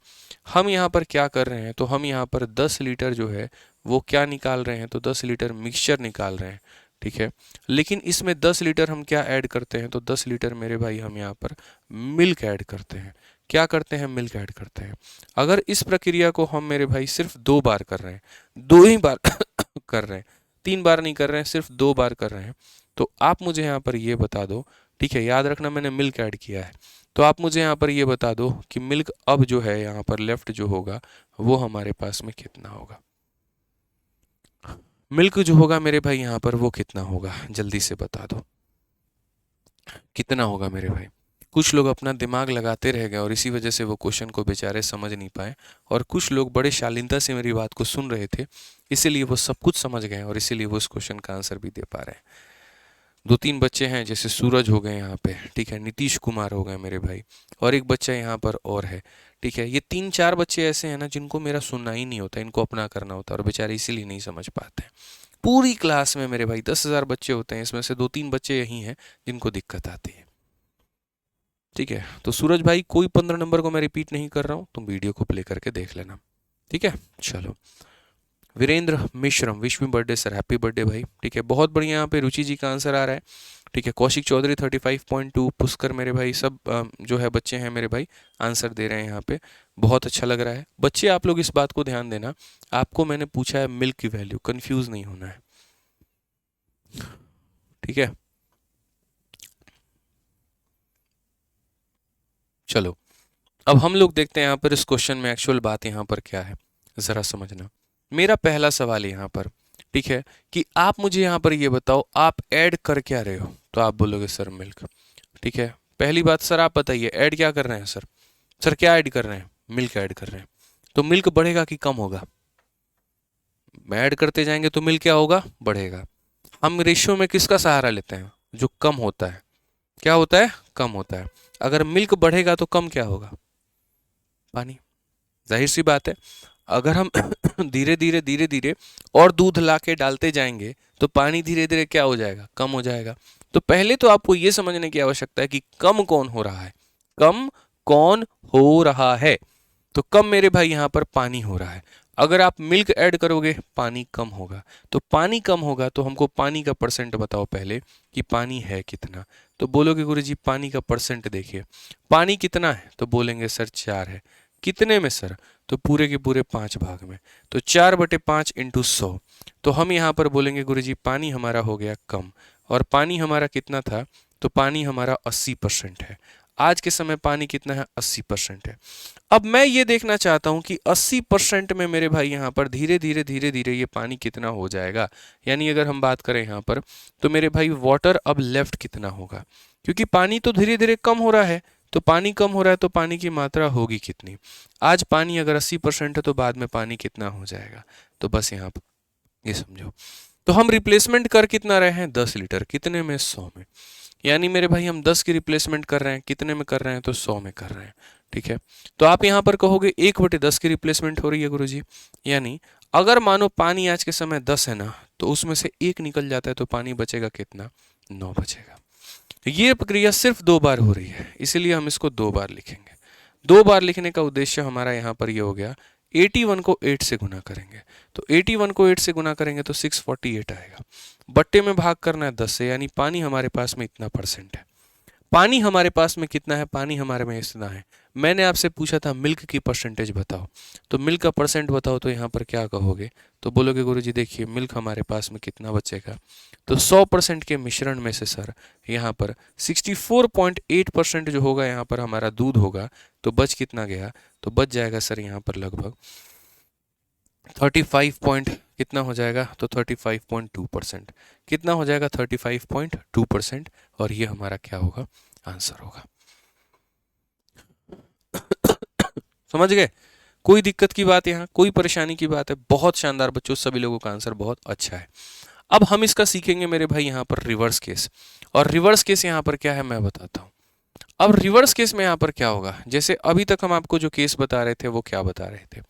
हम यहाँ पर क्या कर रहे हैं, तो हम यहाँ पर 10 लीटर जो है वो क्या निकाल रहे हैं, तो 10 लीटर मिक्सचर निकाल रहे हैं, ठीक है। लेकिन इसमें 10 लीटर हम क्या ऐड करते हैं, तो 10 लीटर मेरे भाई हम यहाँ पर मिल्क ऐड करते हैं। क्या करते हैं, मिल्क ऐड करते हैं। अगर इस प्रक्रिया को हम मेरे भाई सिर्फ 2 बार कर रहे हैं, 2 ही बार कर रहे हैं, 3 बार नहीं कर रहे हैं, सिर्फ 2 बार कर रहे हैं, तो आप मुझे यहाँ पर ये बता दो, ठीक है, याद रखना मैंने मिल्क ऐड किया है, तो आप मुझे यहाँ पर ये बता दो कि मिल्क अब जो है यहाँ पर लेफ्ट जो होगा वो हमारे पास में कितना होगा। मिल्क जो होगा मेरे भाई यहाँ पर वो कितना होगा, जल्दी से बता दो कितना होगा मेरे भाई। कुछ लोग अपना दिमाग लगाते रह गए और इसी वजह से वो क्वेश्चन को बेचारे समझ नहीं पाए, और कुछ लोग बड़े शालीनता से मेरी बात को सुन रहे थे, इसीलिए वो सब कुछ समझ गए और इसीलिए वो उस क्वेश्चन का आंसर भी दे पा रहे हैं। 2-3 बच्चे हैं, जैसे सूरज हो गए यहाँ पे, ठीक है, नीतीश कुमार हो गए मेरे भाई, और एक बच्चा यहाँ पर और है, ठीक है। ये 3-4 बच्चे ऐसे हैं ना जिनको मेरा सुनना ही नहीं होता, इनको अपना करना होता है और बेचारे इसीलिए नहीं समझ पाते हैं। पूरी क्लास में मेरे भाई 10,000 बच्चे होते हैं, इसमें से 2-3 बच्चे यही हैं जिनको दिक्कत आती है, ठीक है। तो सूरज भाई कोई 15 नंबर को मैं रिपीट नहीं कर रहा हूँ, तुम वीडियो को प्ले करके देख लेना, ठीक है। चलो, Virendra Mishra, wish me birthday sir, happy birthday भाई, ठीक है, बहुत बढ़िया। यहाँ पे रुचि जी का आंसर आ रहा है, ठीक है। कौशिक चौधरी 35.2, पुष्कर मेरे भाई, सब जो है बच्चे हैं मेरे भाई आंसर दे रहे हैं यहाँ पे, बहुत अच्छा लग रहा है। बच्चे आप लोग इस बात को ध्यान देना, आपको मैंने पूछा है मिल्क की वैल्यू, कंफ्यूज नहीं होना है, ठीक है। चलो, अब हम लोग देखते हैं यहाँ पर इस क्वेश्चन में एक्चुअल बात यहाँ पर क्या है, जरा समझना। मेरा पहला सवाल यहाँ पर, ठीक है, कि आप मुझे यहाँ पर ये बताओ आप ऐड कर क्या रहे हो, तो आप बोलोगे सर मिल्क, ठीक है। पहली बात सर आप बताइए ऐड क्या कर रहे हैं सर, सर क्या ऐड कर रहे हैं, मिल्क ऐड कर रहे हैं, तो मिल्क बढ़ेगा कि कम होगा, ऐड करते जाएंगे तो मिल्क क्या होगा, बढ़ेगा। हम रेशियो में किसका सहारा लेते हैं, जो कम होता है, क्या होता है, कम होता है। अगर मिल्क बढ़ेगा तो कम क्या होगा, पानी, जाहिर सी बात है। अगर हम धीरे धीरे धीरे धीरे और दूध लाके डालते जाएंगे तो पानी धीरे धीरे क्या हो जाएगा, कम हो जाएगा। तो पहले तो आपको यह समझने की आवश्यकता है कि कम कौन हो रहा है, कम कौन हो रहा है, तो कम मेरे भाई यहाँ पर पानी हो रहा है। अगर आप मिल्क ऐड करोगे पानी कम होगा, तो पानी कम होगा तो हमको पानी का परसेंट बताओ पहले कि पानी है कितना, तो बोलोगे गुरुजी पानी का परसेंट देखिए, पानी कितना है, तो बोलेंगे सर 4 है, कितने में सर, तो पूरे के पूरे 5 भाग में, तो 4/5 इंटू 100, तो हम यहाँ पर बोलेंगे गुरुजी पानी हमारा हो गया कम, और पानी हमारा कितना था, तो पानी हमारा 80% है। आज के समय पानी कितना है, 80% है। अब मैं ये देखना चाहता हूं कि 80% में मेरे भाई यहाँ पर धीरे धीरे ये पानी कितना हो जाएगा, यानी अगर हम बात करें यहाँ पर तो मेरे भाई वाटर अब लेफ्ट कितना होगा, क्योंकि पानी तो धीरे धीरे कम हो रहा है, तो पानी कम हो रहा है तो पानी की मात्रा होगी कितनी। आज पानी अगर 80% है तो बाद में पानी कितना हो जाएगा, तो बस यहाँ पर ये समझो। तो हम रिप्लेसमेंट कर कितना रहे हैं, 10 लीटर, कितने में, 100 में, यानी मेरे भाई हम 10 की रिप्लेसमेंट कर रहे हैं, कितने में कर रहे हैं, तो 100 में कर रहे हैं, ठीक है। तो आप यहाँ पर कहोगे 1/10 की रिप्लेसमेंट हो रही है गुरुजी, यानी अगर मानो पानी आज के समय 10 है ना, तो उसमें से 1 निकल जाता है तो पानी बचेगा कितना, 9 बचेगा। ये प्रक्रिया सिर्फ 2 बार हो रही है, इसीलिए हम इसको 2 बार लिखेंगे। 2 बार लिखने का उद्देश्य हमारा यहाँ पर ये हो गया, 81 को 8 से गुना करेंगे, तो 81 को 8 से गुना करेंगे तो 648 आएगा, बट्टे में भाग करना है 10 से, यानी पानी हमारे पास में इतना परसेंट है। पानी हमारे पास में कितना है, पानी हमारे में इतना है। मैंने आपसे पूछा था मिल्क की परसेंटेज बताओ, तो मिल्क का परसेंट बताओ, तो यहाँ पर क्या कहोगे, तो बोलोगे गुरुजी देखिए मिल्क हमारे पास में कितना बचेगा, तो 100% के मिश्रण में से सर यहाँ पर 64.8% जो होगा यहाँ पर हमारा दूध होगा, तो बच कितना गया, तो बच जाएगा सर यहाँ पर लगभग 35 पॉइंट कितना हो जाएगा, तो 35.2%, कितना हो जाएगा, 35.2%, और ये हमारा क्या होगा, आंसर होगा। समझ गए। कोई दिक्कत की बात यहाँ, कोई परेशानी की बात है? बहुत शानदार बच्चों, सभी लोगों का आंसर बहुत अच्छा है। अब हम इसका सीखेंगे मेरे भाई यहाँ पर रिवर्स केस, और रिवर्स केस यहाँ पर क्या है मैं बताता हूँ। अब रिवर्स केस में यहाँ पर क्या होगा, जैसे अभी तक हम आपको जो केस बता रहे थे वो क्या बता रहे थे,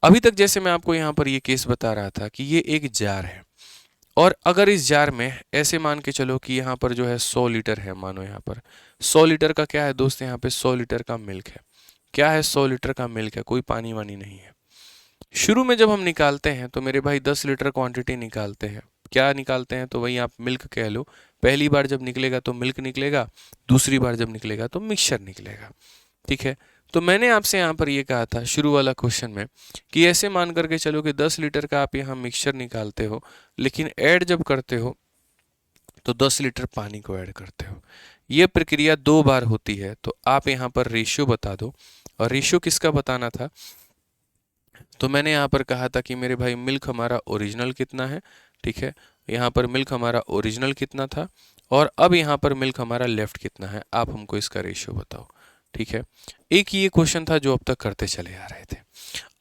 अभी तक जैसे मैं आपको यहाँ पर ये केस बता रहा था कि ये एक जार है, और अगर इस जार में ऐसे मान के चलो कि यहाँ पर जो है 100 लीटर है, मानो यहाँ पर 100 लीटर का क्या है दोस्त, यहाँ पे 100 लीटर का मिल्क है। क्या है? 100 लीटर का मिल्क है, कोई पानी वानी नहीं है। शुरू में जब हम निकालते हैं तो मेरे भाई 10 लीटर क्वांटिटी निकालते हैं। क्या निकालते हैं? तो वही आप मिल्क कह लो। पहली बार जब निकलेगा तो मिल्क निकलेगा, दूसरी बार जब निकलेगा तो मिक्सचर निकलेगा। ठीक है, तो मैंने आपसे यहाँ पर ये कहा था शुरू वाला क्वेश्चन में कि ऐसे मान करके चलो कि 10 लीटर का आप यहाँ मिक्सचर निकालते हो, लेकिन ऐड जब करते हो तो 10 लीटर पानी को ऐड करते हो। ये प्रक्रिया 2 बार होती है, तो आप यहाँ पर रेशियो बता दो। और रेशियो किसका बताना था? तो मैंने यहाँ पर कहा था कि मेरे भाई मिल्क हमारा ओरिजिनल कितना है। ठीक है, यहाँ पर मिल्क हमारा ओरिजिनल कितना था, और अब यहाँ पर मिल्क हमारा लेफ्ट कितना है, आप हमको इसका रेशियो बताओ। ठीक है, एक ये क्वेश्चन था जो अब तक करते चले आ रहे थे।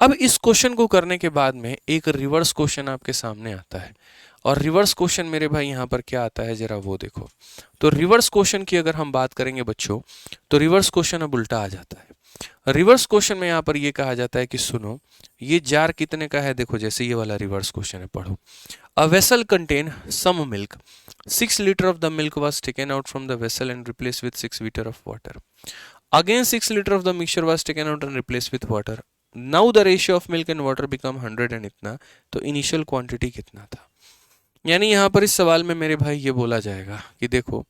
अब इस क्वेश्चन को करने के बाद में एक रिवर्स क्वेश्चन आपके सामने आता है, और रिवर्स क्वेश्चन मेरे भाई यहाँ पर क्या आता है जरा वो देखो। तो रिवर्स क्वेश्चन की अगर हम बात करेंगे बच्चों, तो रिवर्स क्वेश्चन अब उल्टा आ जाता है। रिवर्स क्वेश्चन में यहाँ पर ये कहा जाता है कि सुनो, ये जार कितने का है? देखो जैसे ये वाला रिवर्स क्वेश्चन है, पढ़ो। A vessel contain some milk, 6 liter of the milk was taken out from the vessel and replaced with 6 liter of water. Again 6 liter of the mixture was taken out and replaced with water. Now the ratio of milk and water become 100 and इतना, तो initial quantity कितना था? यानी यहाँ पर इस सवाल में मेरे भाई ये बोला जाएगा कि देखो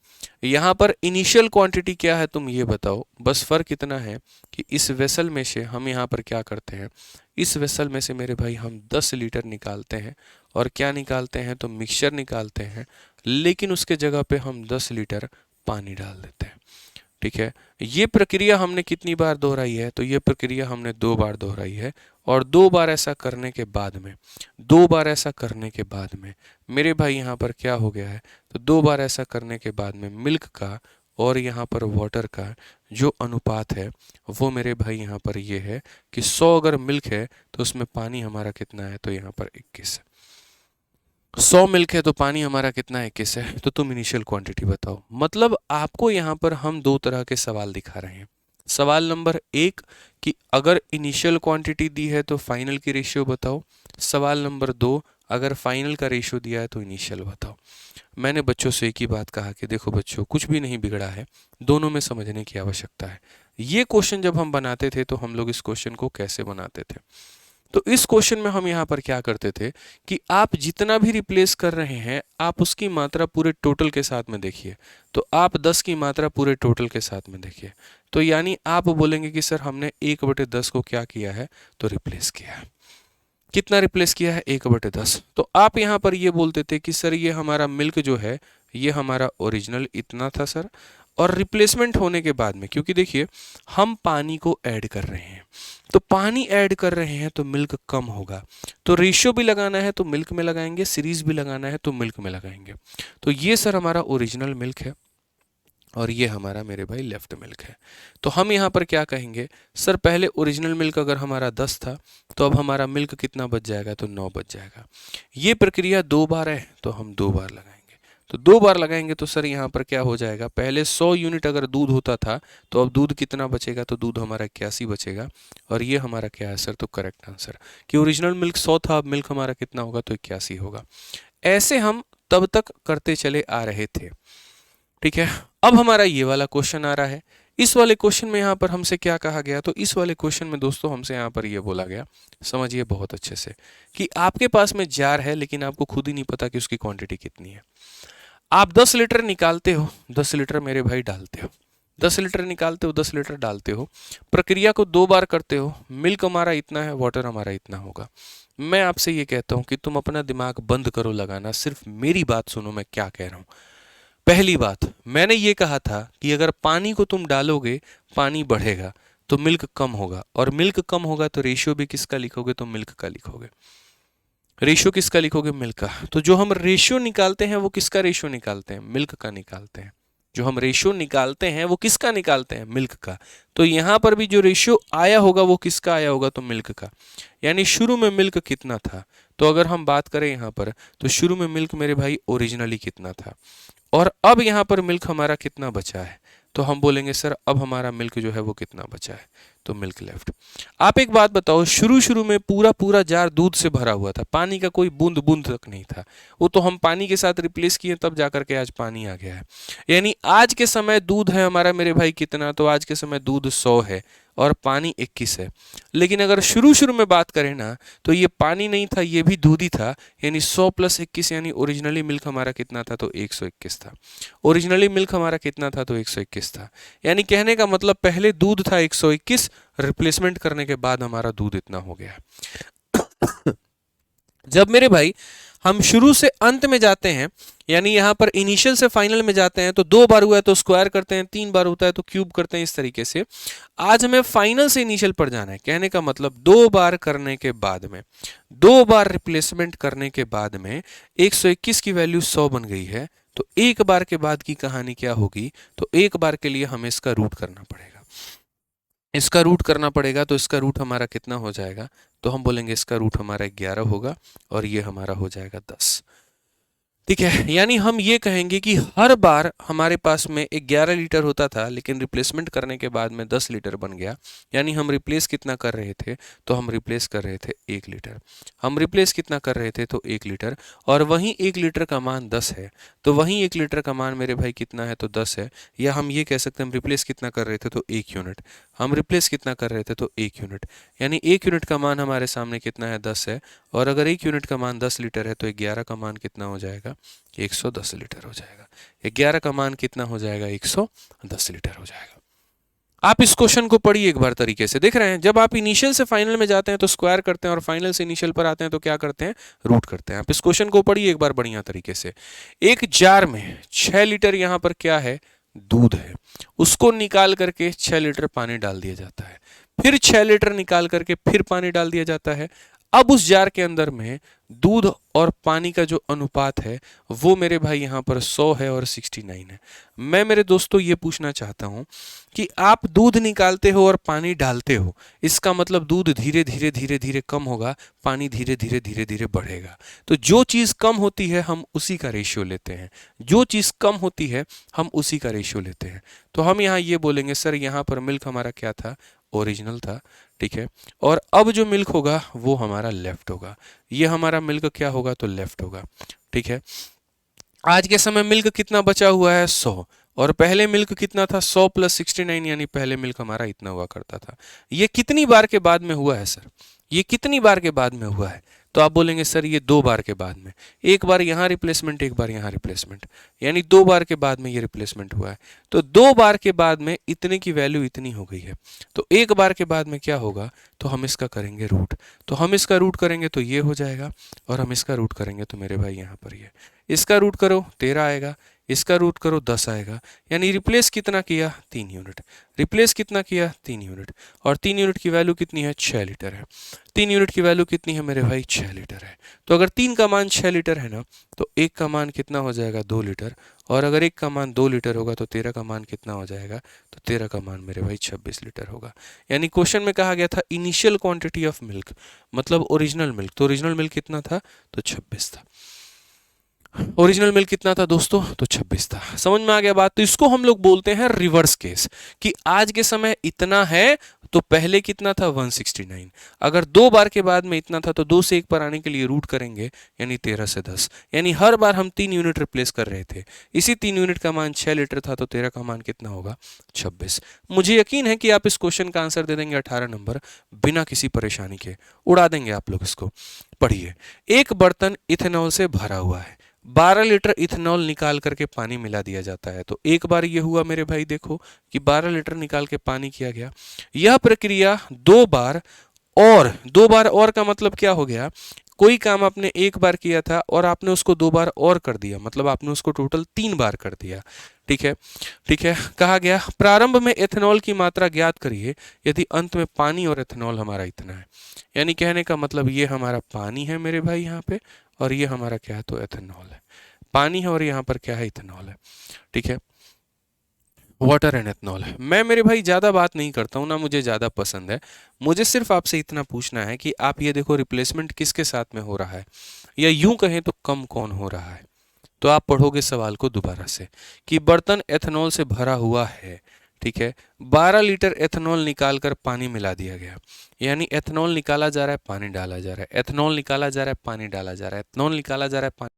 यहाँ पर इनिशियल क्वांटिटी क्या है तुम ये बताओ। बस फर्क इतना है कि इस वेसल में से हम यहाँ पर क्या करते हैं, इस वेसल में से मेरे भाई हम 10 लीटर निकालते हैं, और क्या निकालते हैं? तो मिक्सचर निकालते हैं, लेकिन उसके जगह पे हम 10 लीटर पानी डाल देते हैं। ठीक है, ये प्रक्रिया हमने कितनी बार दोहराई है? तो ये प्रक्रिया हमने 2 बार दोहराई है, और 2 बार ऐसा करने के बाद में, 2 बार ऐसा करने के बाद में मेरे भाई यहाँ पर क्या हो गया है? तो 2 बार ऐसा करने के बाद में मिल्क का और यहाँ पर वाटर का जो अनुपात है वो मेरे भाई यहाँ पर ये है कि 100 अगर मिल्क है तो उसमें पानी हमारा कितना है? तो यहाँ पर 21 है। 100 मिल्क है तो पानी हमारा कितना है? 21 है। तो तुम इनिशियल क्वांटिटी बताओ। मतलब आपको यहाँ पर हम 2 तरह के सवाल दिखा रहे हैं। सवाल नंबर 1 कि अगर इनिशियल क्वांटिटी दी है तो फाइनल की रेशियो बताओ। सवाल नंबर 2 अगर फाइनल का रेशियो दिया है तो इनिशियल बताओ। मैंने बच्चों से एक ही बात कहा कि देखो बच्चों, कुछ भी नहीं बिगड़ा है, दोनों में समझने की आवश्यकता है। ये क्वेश्चन जब हम बनाते थे तो हम लोग इस क्वेश्चन को कैसे बनाते थे? तो इस क्वेश्चन में हम यहाँ पर क्या करते थे कि आप जितना भी रिप्लेस कर रहे हैं आप उसकी मात्रा पूरे टोटल के साथ में देखिए। तो आप 10 की मात्रा पूरे टोटल के साथ में देखिए। तो यानी आप बोलेंगे कि सर हमने 1/10 को क्या किया है? तो रिप्लेस किया है। कितना रिप्लेस किया है? 1/10। तो आप यहाँ पर ये बोलते थे कि सर ये हमारा मिल्क जो है ये हमारा ओरिजिनल इतना था सर, और रिप्लेसमेंट होने के बाद में, क्योंकि देखिए हम पानी को ऐड कर रहे हैं, तो पानी ऐड कर रहे हैं तो मिल्क कम होगा, तो रेशियो भी लगाना है तो मिल्क में लगाएंगे, सीरीज भी लगाना है तो मिल्क में लगाएंगे। तो ये सर हमारा ओरिजिनल मिल्क है, और ये हमारा मेरे भाई लेफ्ट मिल्क है। तो हम यहाँ पर क्या कहेंगे? सर पहले ओरिजिनल मिल्क अगर हमारा 10 था तो अब हमारा मिल्क कितना बच जाएगा? तो 9 बच जाएगा। ये प्रक्रिया 2 बार है तो हम 2 बार लगाएंगे। तो 2 बार लगाएंगे तो सर यहाँ पर क्या हो जाएगा? पहले 100 यूनिट अगर दूध होता था तो अब दूध कितना बचेगा? तो दूध हमारा 81 बचेगा, और ये हमारा क्या है सर? तो करेक्ट आंसर कि ओरिजिनल मिल्क 100 था, अब मिल्क हमारा कितना होगा? तो 81 होगा। ऐसे हम तब तक करते चले आ रहे थे। ठीक है, अब हमारा ये वाला क्वेश्चन आ रहा है। इस वाले क्वेश्चन में यहाँ पर हमसे क्या कहा गया? तो इस वाले क्वेश्चन में दोस्तों हमसे यहाँ पर ये बोला गया, समझिए बहुत अच्छे से, कि आपके पास में जार है लेकिन आपको खुद ही नहीं पता कि उसकी क्वांटिटी कितनी है। आप 10 लीटर निकालते हो, 10 लीटर मेरे भाई डालते हो, 10 लीटर निकालते हो, 10 लीटर डालते हो, प्रक्रिया को 2 बार करते हो, मिल्क हमारा इतना है, वाटर हमारा इतना होगा। मैं आपसे ये कहता हूँ कि तुम अपना दिमाग बंद करो लगाना, सिर्फ मेरी बात सुनो मैं क्या कह रहा हूँ। पहली बात, मैंने ये कहा था कि अगर पानी को तुम डालोगे पानी बढ़ेगा तो मिल्क कम होगा, और मिल्क कम होगा तो रेशियो भी किसका लिखोगे? तो मिल्क का लिखोगे। रेशियो किसका लिखोगे? मिल्क का। तो जो हम रेशियो निकालते हैं वो किसका रेशियो निकालते हैं? मिल्क का निकालते हैं। जो हम रेशियो निकालते हैं वो किसका निकालते हैं, मिल्क का। तो यहाँ पर भी जो रेशियो आया होगा वो किसका आया होगा, तो मिल्क का। यानी शुरू में मिल्क कितना था, तो अगर हम बात करें यहाँ पर, तो शुरू में मिल्क मेरे भाई ओरिजिनली कितना था, और अब यहाँ पर मिल्क हमारा कितना बचा है, तो हम बोलेंगे सर अब हमारा मिल्क जो है वो कितना बचा है, तो मिल्क लेफ्ट। आप एक बात बताओ, शुरू शुरू में पूरा पूरा जार दूध से भरा हुआ था, पानी का कोई बूंद बूंद तक नहीं था, वो तो हम पानी के साथ रिप्लेस किए तब जाकर के आज पानी आ गया है। यानी आज के समय दूध है हमारा मेरे भाई कितना, तो आज के समय दूध 100 है और पानी 21 है। लेकिन अगर शुरू शुरू में बात करें ना, तो ये पानी नहीं था, ये भी दूध ही था, यानी 100 + 21, यानी ओरिजिनली मिल्क हमारा कितना था, तो 121 था। ओरिजिनली मिल्क हमारा कितना था, तो 121 था। यानी कहने का मतलब पहले दूध था 121, रिप्लेसमेंट करने के बाद हमारा दूध इतना हो गया। जब मेरे भाई हम शुरू से अंत में जाते हैं, यानी यहाँ पर इनिशियल से फाइनल में जाते हैं, तो 2 बार हुआ है तो स्क्वायर करते हैं, 3 बार होता है तो क्यूब करते हैं, इस तरीके से। आज हमें फाइनल से इनिशियल पर जाना है, कहने का मतलब 2 बार करने के बाद में, 2 बार रिप्लेसमेंट करने के बाद में 121 की वैल्यू 100 बन गई है। तो एक बार के बाद की कहानी क्या होगी, तो एक बार के लिए हमें इसका रूट करना पड़ेगा, इसका रूट करना पड़ेगा। तो इसका रूट हमारा कितना हो जाएगा, तो हम बोलेंगे इसका रूट हमारा 11 होगा और ये हमारा हो जाएगा 10। ठीक है, यानी हम ये कहेंगे कि हर बार हमारे पास में 11 लीटर होता था, लेकिन रिप्लेसमेंट करने के बाद में 10 लीटर बन गया। यानी हम रिप्लेस कितना कर रहे थे, तो हम रिप्लेस कर रहे थे 1 लीटर। हम रिप्लेस कितना कर रहे थे, तो 1 लीटर, और वहीं 1 लीटर का मान 10 है, तो वहीं 1 लीटर का मान मेरे भाई कितना है, तो 10 है। या हम ये कह सकते हैं हम रिप्लेस कितना कर रहे थे, तो 1 यूनिट। हम रिप्लेस कितना कर रहे थे, तो 1 यूनिट, यानी 1 यूनिट का मान हमारे सामने कितना है, 10 है। और अगर 1 यूनिट का मान 10 लीटर है, तो 11 का मान कितना हो जाएगा, 110 लीटर हो जाएगा। 11 का मान कितना हो जाएगा, 110 लीटर हो जाएगा। आप इस क्वेश्चन को पढ़िए एक बार तरीके से, देख रहे हैं जब आप इनिशियल से फाइनल में जाते हैं तो स्क्वायर करते हैं, और फाइनल से इनिशियल पर आते हैं तो क्या करते हैं, रूट करते हैं। आप इस क्वेश्चन को पढ़िए एक बार बढ़िया तरीके से। एक जार में 6 लीटर यहाँ पर क्या है, दूध है, उसको निकाल करके 6 लीटर पानी डाल दिया जाता है, फिर 6 लीटर निकाल करके फिर पानी डाल दिया जाता है। अब उस जार के अंदर में दूध और पानी का जो अनुपात है वो मेरे भाई यहाँ पर 100 है और 69 है। मैं मेरे दोस्तों ये पूछना चाहता हूँ कि आप दूध निकालते हो और पानी डालते हो, इसका मतलब दूध धीरे धीरे धीरे धीरे कम होगा, पानी धीरे धीरे धीरे धीरे बढ़ेगा। तो जो चीज़ कम होती है हम उसी का रेशियो लेते हैं, जो चीज़ कम होती है हम उसी का रेशियो लेते हैं। तो हम यहाँ ये बोलेंगे सर यहाँ पर मिल्क हमारा क्या था, ओरिजिनल था। ठीक है, और अब जो मिल्क होगा वो हमारा लेफ्ट होगा, ये हमारा मिल्क क्या होगा, तो लेफ्ट होगा। ठीक है, आज के समय मिल्क कितना बचा हुआ है, 100, और पहले मिल्क कितना था, 100 + 69, यानी पहले मिल्क हमारा इतना हुआ करता था। ये कितनी बार के बाद में हुआ है सर, ये कितनी बार के बाद में हुआ है, तो आप बोलेंगे सर ये 2 बार के बाद में, एक बार यहाँ रिप्लेसमेंट एक बार यहाँ रिप्लेसमेंट, यानी 2 बार के बाद में ये रिप्लेसमेंट हुआ है। तो 2 बार के बाद में इतने की वैल्यू इतनी हो गई है, तो एक बार के बाद में क्या होगा, तो हम इसका करेंगे रूट। तो हम इसका रूट करेंगे तो ये हो जाएगा, और हम इसका रूट करेंगे तो मेरे भाई यहाँ पर ये, इसका रूट करो 13 आएगा, इसका रूट करो 10 आएगा। यानी रिप्लेस कितना किया, 3 यूनिट, रिप्लेस कितना किया, 3 यूनिट, और 3 यूनिट की वैल्यू कितनी है, 6 लीटर है। 3 यूनिट की वैल्यू कितनी है मेरे भाई, 6 लीटर है। तो अगर 3 का मान 6 लीटर है ना, तो 1 का मान कितना हो जाएगा, 2 लीटर, और अगर 1 का मान 2 लीटर होगा तो 13 का मान कितना हो जाएगा, तो 13 का मान मेरे भाई 26 लीटर होगा। यानी क्वेश्चन में कहा गया था इनिशियल क्वांटिटी ऑफ मिल्क, मतलब ओरिजिनल मिल्क, तो ओरिजिनल मिल्क कितना था, तो 26 था। ओरिजिनल मिल्क कितना था दोस्तों, तो 26 था। समझ में आ गया बात। तो इसको हम लोग बोलते हैं रिवर्स केस, कि आज के समय इतना है तो पहले कितना था, 169। अगर 2 बार के बाद में इतना था तो 2 से 1 पर आने के लिए रूट करेंगे, यानी 13 से 10, यानी हर बार हम 3 यूनिट रिप्लेस कर रहे थे। इसी 3 यूनिट का मान 6 लीटर था, तो 13 का मान कितना होगा, 26। मुझे यकीन है कि आप इस क्वेश्चन का आंसर दे देंगे 18 नंबर बिना किसी परेशानी के, उड़ा देंगे आप लोग इसको। पढ़िए, एक बर्तन इथेनॉल से भरा हुआ है, 12 लीटर इथेनॉल निकाल करके पानी मिला दिया जाता है। तो एक बार ये हुआ मेरे भाई, देखो कि 12 लीटर निकाल के पानी किया गया। यह प्रक्रिया 2 बार, और 2 बार और का मतलब क्या हो गया, कोई काम आपने एक बार किया था और आपने उसको 2 बार और कर दिया, मतलब आपने उसको टोटल 3 बार कर दिया। ठीक है, ठीक है। कहा गया प्रारंभ में एथेनॉल की मात्रा ज्ञात करिए यदि अंत में पानी और एथेनॉल हमारा इतना है। यानी कहने का मतलब ये हमारा पानी है मेरे भाई यहाँ पे, और ये हमारा क्या है, तो एथेनॉल है। पानी है और यहाँ पर क्या है, इथेनॉल है। ठीक है, वाटर एंड एथनॉल। मैं मेरे भाई ज़्यादा बात नहीं करता हूँ ना, मुझे ज़्यादा पसंद है। मुझे सिर्फ आपसे इतना पूछना है कि आप ये देखो रिप्लेसमेंट किसके साथ में हो रहा है, या यूं कहें तो कम कौन हो रहा है। तो आप पढ़ोगे सवाल को दोबारा से कि बर्तन एथनॉल से भरा हुआ है, ठीक है, 12 लीटर एथनॉल निकाल कर पानी मिला दिया गया, यानी एथनॉल निकाला जा रहा है, पानी डाला जा रहा है, एथनॉल निकाला जा रहा है, पानी डाला जा रहा है, एथनॉल निकाला जा रहा है, पानी